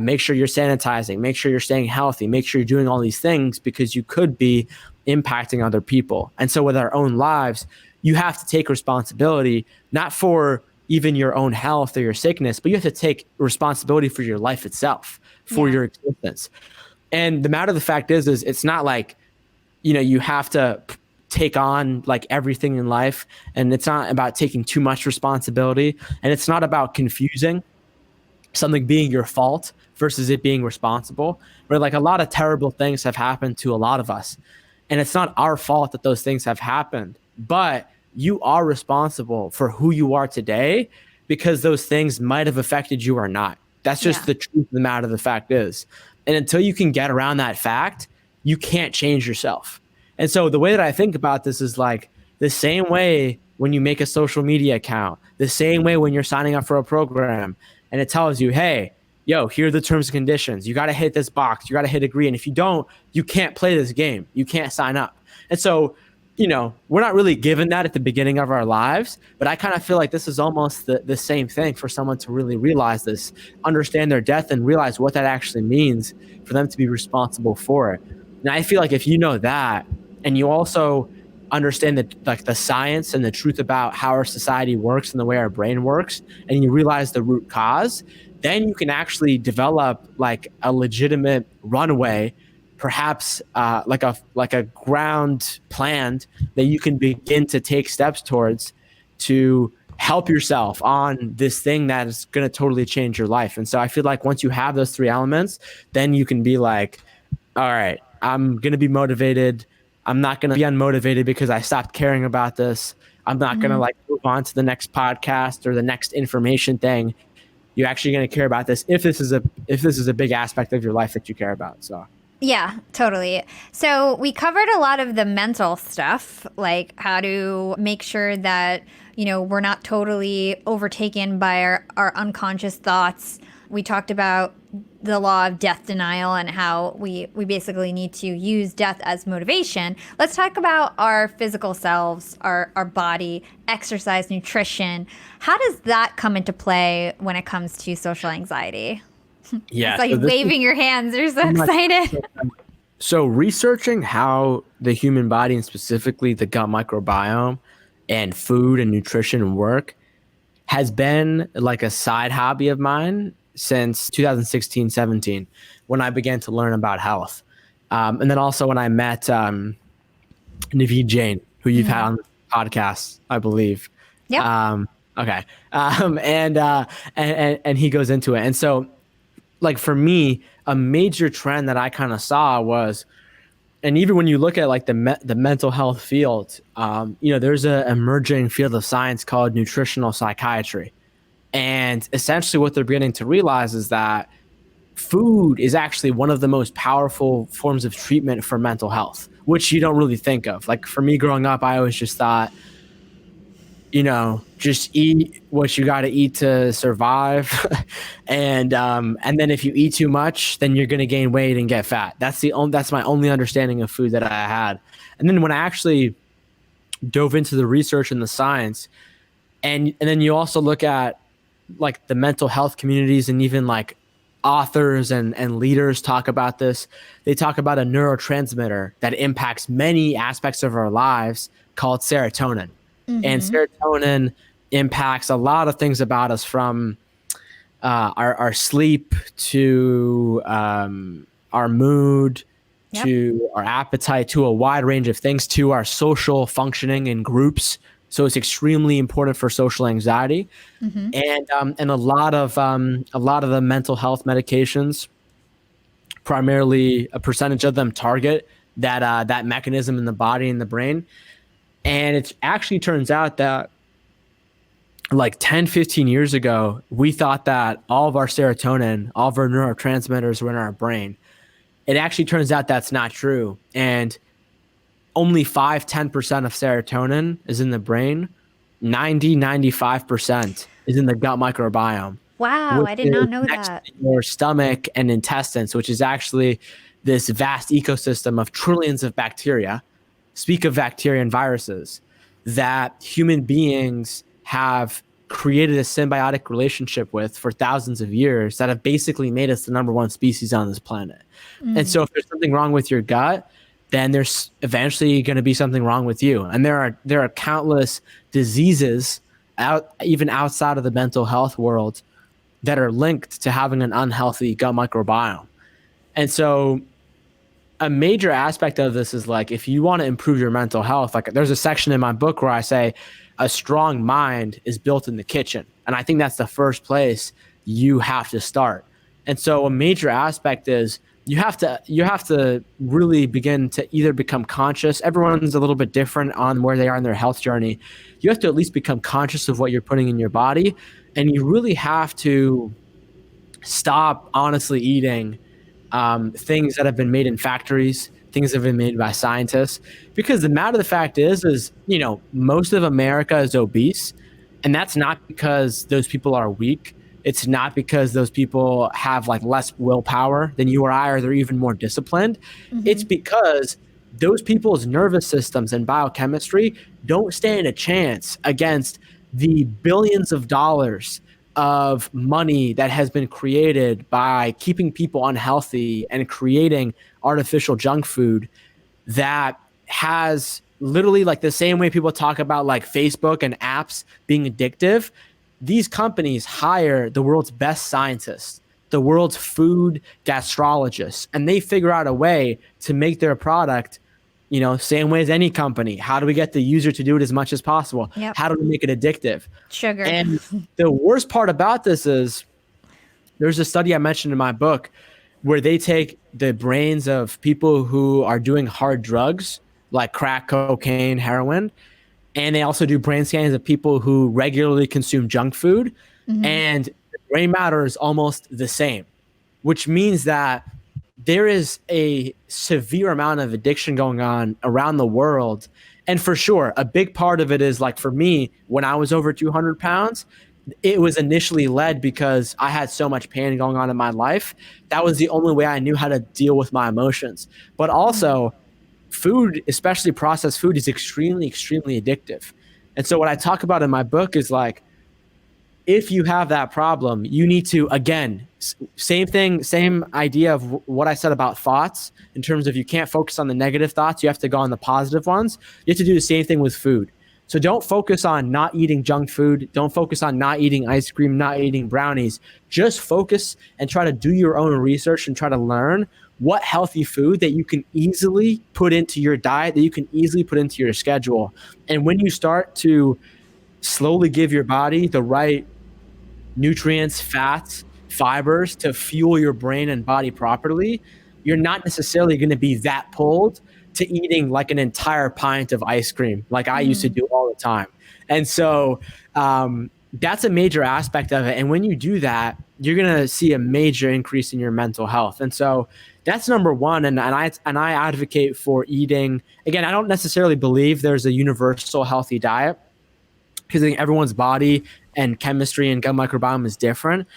[SPEAKER 2] Make sure you're sanitizing, make sure you're staying healthy, make sure you're doing all these things, because you could be impacting other people. And so with our own lives, you have to take responsibility, not for even your own health or your sickness, but you have to take responsibility for your life itself, for your existence. And the matter of the fact is it's not like, you have to take on like everything in life, and it's not about taking too much responsibility, and it's not about confusing something being your fault versus it being responsible, where like a lot of terrible things have happened to a lot of us, and it's not our fault that those things have happened, but you are responsible for who you are today, because those things might have affected you or not. That's just the truth of the matter. The fact is, and until you can get around that fact, you can't change yourself. And so the way that I think about this is like the same way when you make a social media account, the same way when you're signing up for a program and it tells you, hey, here are the terms and conditions. You got to hit this box. You got to hit agree. And if you don't, you can't play this game. You can't sign up. And so, we're not really given that at the beginning of our lives, but I kind of feel like this is almost the same thing for someone to really realize this, understand their death, and realize what that actually means for them to be responsible for it. And I feel like if you know that, and you also understand the science and the truth about how our society works and the way our brain works, and you realize the root cause, then you can actually develop like a legitimate runway, perhaps like a ground plan that you can begin to take steps towards to help yourself on this thing that is going to totally change your life. And so I feel like once you have those three elements, then you can be like, all right, I'm going to be motivated. I'm not going to be unmotivated because I stopped caring about this. I'm not going to like move on to the next podcast or the next information thing. You're actually going to care about this if this is a big aspect of your life that you care about. So
[SPEAKER 1] yeah, totally. So we covered a lot of the mental stuff, like how to make sure that, we're not totally overtaken by our unconscious thoughts. We talked about the law of death denial and how we basically need to use death as motivation. Let's talk about our physical selves, our body, exercise, nutrition. How does that come into play when it comes to social anxiety?
[SPEAKER 2] Yeah.
[SPEAKER 1] It's like waving your hands. You're so excited.
[SPEAKER 2] So researching how the human body, and specifically the gut microbiome and food and nutrition work, has been like a side hobby of mine since 2016, 17, when I began to learn about health. And then also when I met Naveed Jain, who you've had on the podcast, I believe.
[SPEAKER 1] Yeah.
[SPEAKER 2] Okay. And he goes into it. And so like for me, a major trend that I kind of saw was, and even when you look at like the mental health field, there's an emerging field of science called nutritional psychiatry. And essentially what they're beginning to realize is that food is actually one of the most powerful forms of treatment for mental health, which you don't really think of. Like for me growing up, I always just thought, just eat what you got to eat to survive. And then if you eat too much, then you're going to gain weight and get fat. That's my only understanding of food that I had. And then when I actually dove into the research and the science, and then you also look at like the mental health communities, and even like authors and leaders talk about this. They talk about a neurotransmitter that impacts many aspects of our lives called serotonin. And serotonin impacts a lot of things about us, from our sleep to our mood, to our appetite, to a wide range of things, to our social functioning in groups. So it's extremely important for social anxiety. And a lot of the mental health medications, primarily a percentage of them target that mechanism in the body and the brain. And it actually turns out that like 10, 15 years ago, we thought that all of our serotonin, all of our neurotransmitters were in our brain. It actually turns out that's not true. And only 5-10% of serotonin is in the brain. 95% is in the gut microbiome.
[SPEAKER 1] Wow. Wow,
[SPEAKER 2] which
[SPEAKER 1] I did
[SPEAKER 2] is
[SPEAKER 1] not know
[SPEAKER 2] next
[SPEAKER 1] that.
[SPEAKER 2] to your stomach and intestines, which is actually this vast ecosystem of trillions of bacteria. Speak of bacteria and viruses that human beings have created a symbiotic relationship with for thousands of years that have basically made us the number one species on this planet. And so if there's something wrong with your gut, then there's eventually going to be something wrong with you. And there are countless diseases even outside of the mental health world that are linked to having an unhealthy gut microbiome. And so a major aspect of this is like, if you want to improve your mental health, like there's a section in my book where I say a strong mind is built in the kitchen. And I think that's the first place you have to start. And so a major aspect is you have to really begin to either become conscious. Everyone's a little bit different on where they are in their health journey. You have to at least become conscious of what you're putting in your body. And you really have to stop honestly eating things that have been made in factories, things that have been made by scientists. Because the matter of the fact is, most of America is obese. And that's not because those people are weak. It's not because those people have like less willpower than you or I, or they're even more disciplined. It's because those people's nervous systems and biochemistry don't stand a chance against the billions of dollars of money that has been created by keeping people unhealthy and creating artificial junk food that has literally, like the same way people talk about like Facebook and apps being addictive, these companies hire the world's best scientists, the world's food gastrologists, and they figure out a way to make their product, same way as any company. How do we get the user to do it as much as possible?
[SPEAKER 1] Yep.
[SPEAKER 2] How do we make it addictive?
[SPEAKER 1] Sugar.
[SPEAKER 2] And the worst part about this is there's a study I mentioned in my book where they take the brains of people who are doing hard drugs like crack, cocaine, heroin, and they also do brain scans of people who regularly consume junk food, and the brain matter is almost the same, which means that there is a severe amount of addiction going on around the world. And for sure, a big part of it is like for me, when I was over 200 pounds, it was initially led because I had so much pain going on in my life. That was the only way I knew how to deal with my emotions. But also, food, especially processed food, is extremely, extremely addictive. And so what I talk about in my book is like, if you have that problem, you need to, again, same thing, same idea of what I said about thoughts in terms of you can't focus on the negative thoughts. You have to go on the positive ones. You have to do the same thing with food. So don't focus on not eating junk food. Don't focus on not eating ice cream, not eating brownies. Just focus and try to do your own research and try to learn what healthy food that you can easily put into your diet, that you can easily put into your schedule. And when you start to slowly give your body the right nutrients, fats, fibers to fuel your brain and body properly, you're not necessarily going to be that pulled to eating like an entire pint of ice cream like I used to do all the time. And so that's a major aspect of it. And when you do that, you're going to see a major increase in your mental health. And so that's number one. And I advocate for eating. Again, I don't necessarily believe there's a universal healthy diet because I think everyone's body and chemistry and gut microbiome is different.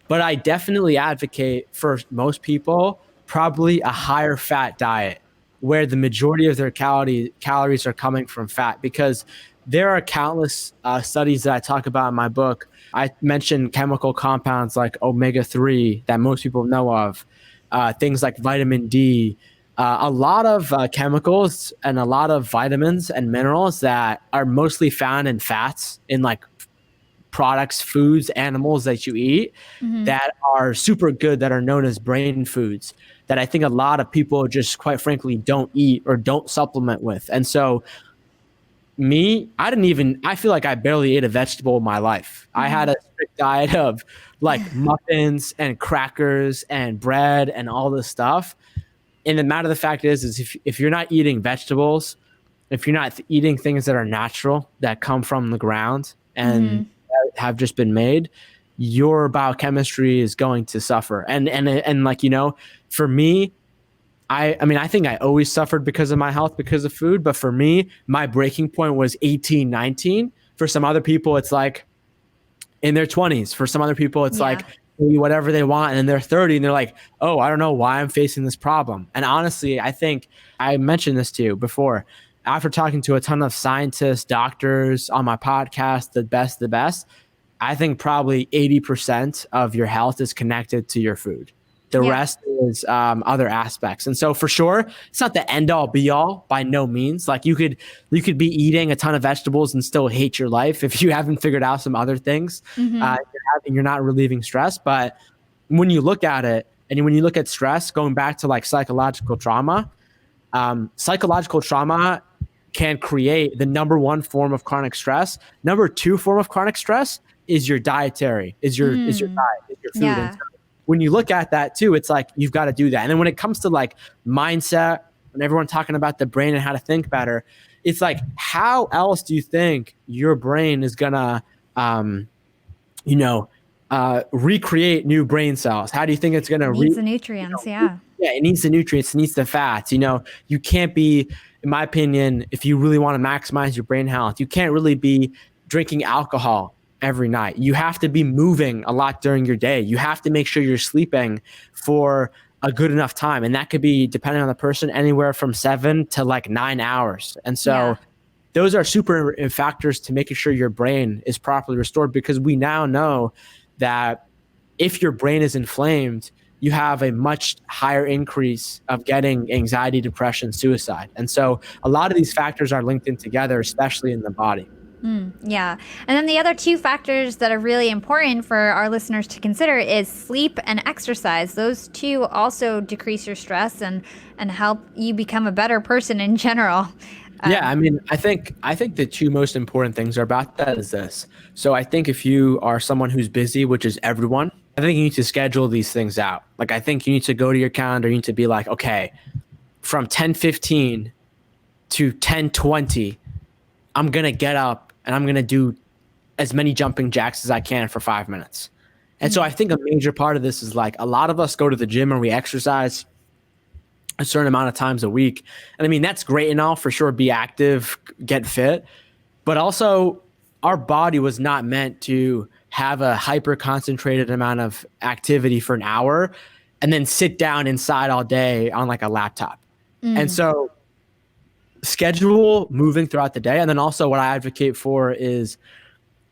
[SPEAKER 2] But I definitely advocate for most people probably a higher fat diet where the majority of their calories are coming from fat, because there are countless studies that I talk about in my book. I mentioned chemical compounds like omega-3 that most people know of, things like vitamin D, a lot of chemicals and a lot of vitamins and minerals that are mostly found in fats in like products, foods, animals that you eat that are super good, that are known as brain foods, that I think a lot of people just quite frankly don't eat or don't supplement with. And so I feel like I barely ate a vegetable in my life. I had a strict diet of like muffins and crackers and bread and all this stuff. And the matter of the fact is if you're not eating vegetables, if you're not eating things that are natural, that come from the ground and have just been made, your biochemistry is going to suffer. And like, for me, I think I always suffered because of my health, because of food. But for me, my breaking point was 18, 19. For some other people, it's like in their 20s. For some other people, it's like whatever they want. And then they're 30 and they're like, oh, I don't know why I'm facing this problem. And honestly, I think I mentioned this to you before. After talking to a ton of scientists, doctors on my podcast, the best, I think probably 80% of your health is connected to your food. The rest is other aspects. And so for sure, it's not the end all be all by no means. Like you could be eating a ton of vegetables and still hate your life if you haven't figured out some other things. You're not relieving stress. But when you look at it, and when you look at stress, going back to like psychological trauma can create the number one form of chronic stress. Number two form of chronic stress is your dietary, is your diet, is your food. And so when you look at that too, it's like, you've got to do that. And then when it comes to like mindset, when everyone's talking about the brain and how to think better, it's like, how else do you think your brain is going to, recreate new brain cells? How do you think it's going to
[SPEAKER 1] needs the nutrients? Yeah,
[SPEAKER 2] it needs the nutrients, it needs the fats. You can't be, in my opinion, if you really want to maximize your brain health, you can't really be drinking alcohol every night. You have to be moving a lot during your day. You have to make sure you're sleeping for a good enough time. And that could be, depending on the person, anywhere from 7 to like 9 hours. And so those are super factors to making sure your brain is properly restored, because we now know that if your brain is inflamed, you have a much higher increase of getting anxiety, depression, suicide. And so a lot of these factors are linked in together, especially in the body.
[SPEAKER 1] Yeah. And then the other two factors that are really important for our listeners to consider is sleep and exercise. Those two also decrease your stress and help you become a better person in general.
[SPEAKER 2] I mean, I think the two most important things are about that is this. So I think if you are someone who's busy, which is everyone, I think you need to schedule these things out. Like, I think you need to go to your calendar. You need to be like, okay, from 10:15 to 10:20, I'm going to get up and I'm going to do as many jumping jacks as I can for 5 minutes. And so I think a major part of this is like, a lot of us go to the gym and we exercise a certain amount of times a week. And I mean, that's great and all, for sure. Be active, get fit. But also, our body was not meant to have a hyper concentrated amount of activity for an hour and then sit down inside all day on like a laptop. And so schedule moving throughout the day. And then also what I advocate for is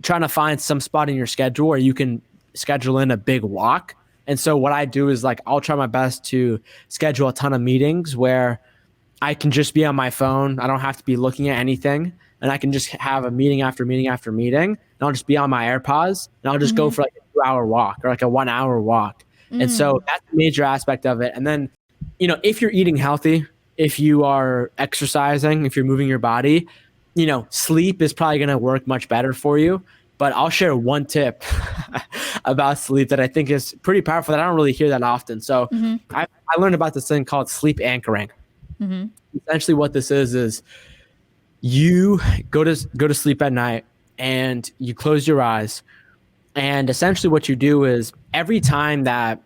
[SPEAKER 2] trying to find some spot in your schedule where you can schedule in a big walk. And so what I do is like, I'll try my best to schedule a ton of meetings where I can just be on my phone. I don't have to be looking at anything. And I can just have a meeting after meeting after meeting. And I'll just be on my AirPods and I'll just go for like a 2-hour walk or like a 1-hour walk. And so that's a major aspect of it. And then, if you're eating healthy, if you are exercising, if you're moving your body, sleep is probably going to work much better for you. But I'll share one tip about sleep that I think is pretty powerful that I don't really hear that often. So I learned about this thing called sleep anchoring. Essentially what this is you go to sleep at night and you close your eyes. And essentially what you do is every time that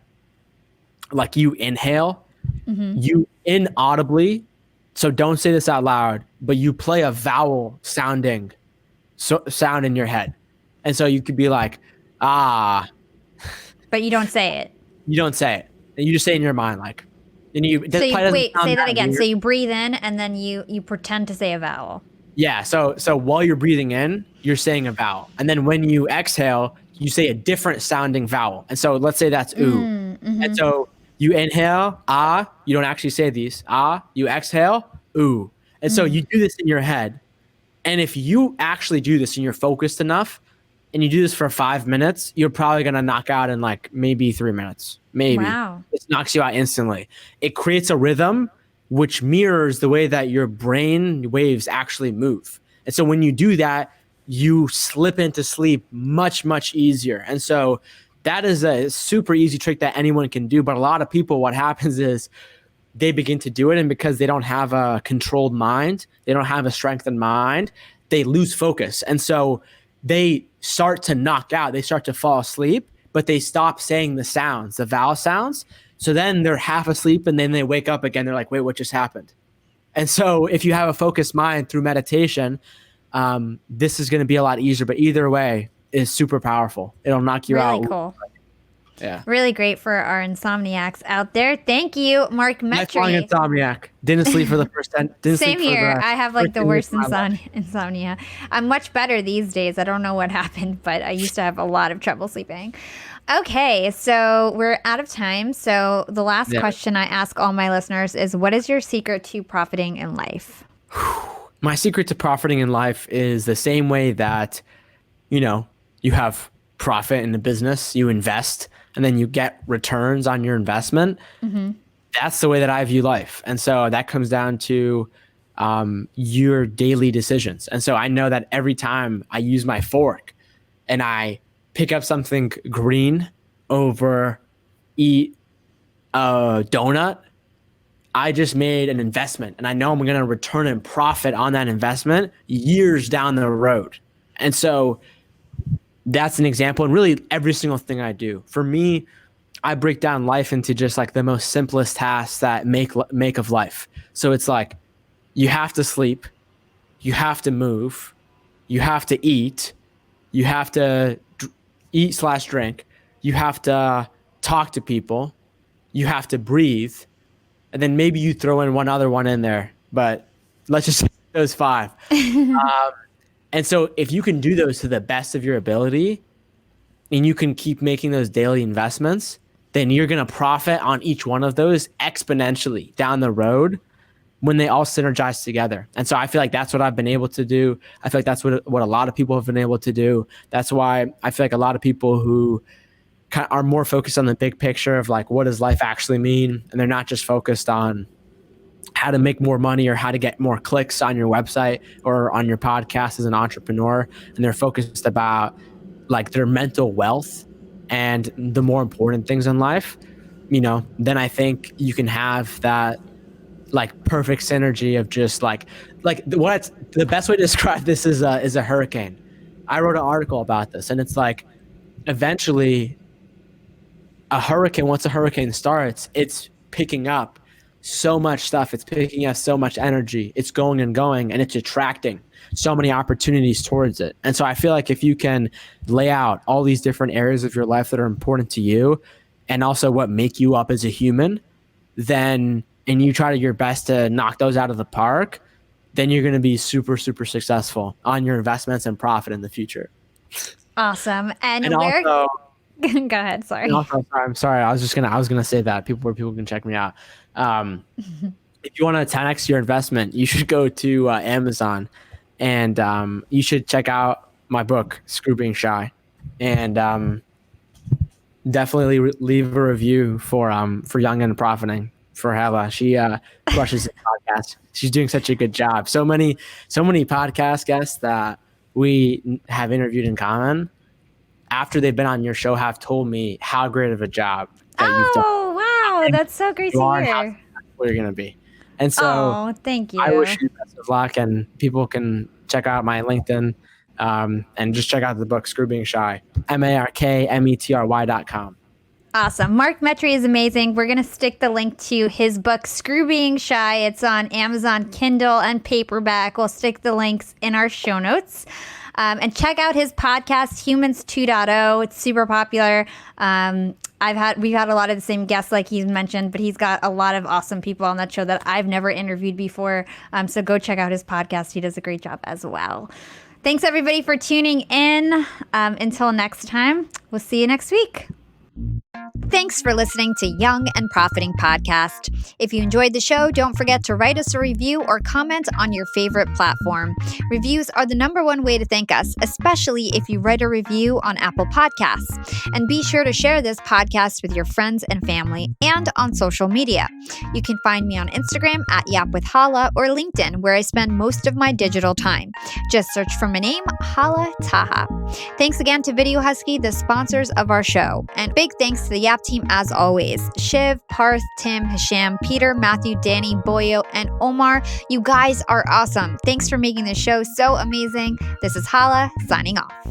[SPEAKER 2] like you inhale, you inaudibly, so don't say this out loud, but you play a vowel sound in your head. And so you could be like, ah.
[SPEAKER 1] But you don't say it.
[SPEAKER 2] You don't say it. And you just say it in your mind, like, and you.
[SPEAKER 1] So wait, say that again. So you breathe in and then you pretend to say a vowel.
[SPEAKER 2] Yeah. So while you're breathing in, you're saying a vowel. And then when you exhale, you say a different sounding vowel. And so let's say that's ooh. And so you inhale, ah, you don't actually say these, ah, you exhale, ooh. And so you do this in your head. And if you actually do this and you're focused enough and you do this for 5 minutes, you're probably going to knock out in like maybe 3 minutes. Maybe.
[SPEAKER 1] Wow.
[SPEAKER 2] It knocks you out instantly. It creates a rhythm which mirrors the way that your brain waves actually move. And so when you do that, you slip into sleep much, much easier. And so that is a super easy trick that anyone can do. But a lot of people, what happens is they begin to do it. And because they don't have a controlled mind, they don't have a strengthened mind, they lose focus. And so they start to knock out, they start to fall asleep, but they stop saying the sounds, the vowel sounds. So then they're half asleep and then they wake up again. They're like, wait, what just happened? And so if you have a focused mind through meditation, this is going to be a lot easier. But either way, is super powerful. It'll knock you out.
[SPEAKER 1] Really cool.
[SPEAKER 2] Yeah.
[SPEAKER 1] Really great for our insomniacs out there. Thank you, Mark Metry.
[SPEAKER 2] Lifelong insomniac. Didn't sleep for the first 10.
[SPEAKER 1] Same here. I have like the worst insomnia. I'm much better these days. I don't know what happened, but I used to have a lot of trouble sleeping. Okay, so we're out of time. So the last question I ask all my listeners is, what is your secret to profiting in life?
[SPEAKER 2] My secret to profiting in life is the same way that, you have profit in the business, you invest, and then you get returns on your investment. Mm-hmm. That's the way that I view life. And so that comes down to your daily decisions. And so I know that every time I use my fork and I pick up something green over eat a donut, I just made an investment, and I know I'm going to return and profit on that investment years down the road. And so that's an example, and really every single thing I do. For me, I break down life into just like the most simplest tasks that make of life. So it's like, you have to sleep, you have to move, you have to eat, you have to eat/drink, you have to talk to people, you have to breathe, and then maybe you throw in one other one in there, but let's just say those 5. And so if you can do those to the best of your ability and you can keep making those daily investments, then you're going to profit on each one of those exponentially down the road when they all synergize together. And so I feel like that's what I've been able to do. I feel like that's what a lot of people have been able to do. That's why I feel like a lot of people who are more focused on the big picture of like, what does life actually mean? And they're not just focused on how to make more money or how to get more clicks on your website or on your podcast as an entrepreneur. And they're focused about like their mental wealth and the more important things in life, then I think you can have that like perfect synergy of just like what's the best way to describe this is a hurricane. I wrote an article about this, and it's like eventually once a hurricane starts, it's picking up so much stuff. It's picking up so much energy. It's going and going, and it's attracting so many opportunities towards it. And so I feel like if you can lay out all these different areas of your life that are important to you and also what make you up as a human, and you try your best to knock those out of the park, then you're going to be super, super successful on your investments and profit in the future.
[SPEAKER 1] Awesome. And where...
[SPEAKER 2] Also,
[SPEAKER 1] go ahead. Sorry.
[SPEAKER 2] I'm sorry. I was gonna say that people can check me out. If you want to 10x your investment, you should go to Amazon, and you should check out my book, Screw Being Shy, and definitely leave a review for Young and Profiting for Hala. She crushes the podcast. She's doing such a good job. So many podcast guests that we have interviewed in common, after they've been on your show, have told me how great of a job that you've done.
[SPEAKER 1] Oh, wow. That's so great to hear.
[SPEAKER 2] Where you're going to be. And so
[SPEAKER 1] thank you.
[SPEAKER 2] I wish you best of luck, and people can check out my LinkedIn and just check out the book, Screw Being Shy, markmetry.com.
[SPEAKER 1] Awesome. Mark Metry is amazing. We're going to stick the link to his book, Screw Being Shy. It's on Amazon Kindle and paperback. We'll stick the links in our show notes. And check out his podcast, Humans 2.0. It's super popular. We've had a lot of the same guests like he's mentioned, but he's got a lot of awesome people on that show that I've never interviewed before. So go check out his podcast. He does a great job as well. Thanks everybody for tuning in. Until next time, we'll see you next week. Thanks for listening to Young and Profiting Podcast. If you enjoyed the show, don't forget to write us a review or comment on your favorite platform. Reviews are the #1 way to thank us, especially if you write a review on Apple Podcasts. And be sure to share this podcast with your friends and family and on social media. You can find me on Instagram at @yapwithhala or LinkedIn, where I spend most of my digital time. Just search for my name, Hala Taha. Thanks again to Video Husky, the sponsors of our show. And big thanks to the Yap team as always. Shiv, Parth, Tim, Hisham, Peter, Matthew, Danny, Boyo, and Omar. You guys are awesome. Thanks for making the show so amazing. This is Hala signing off.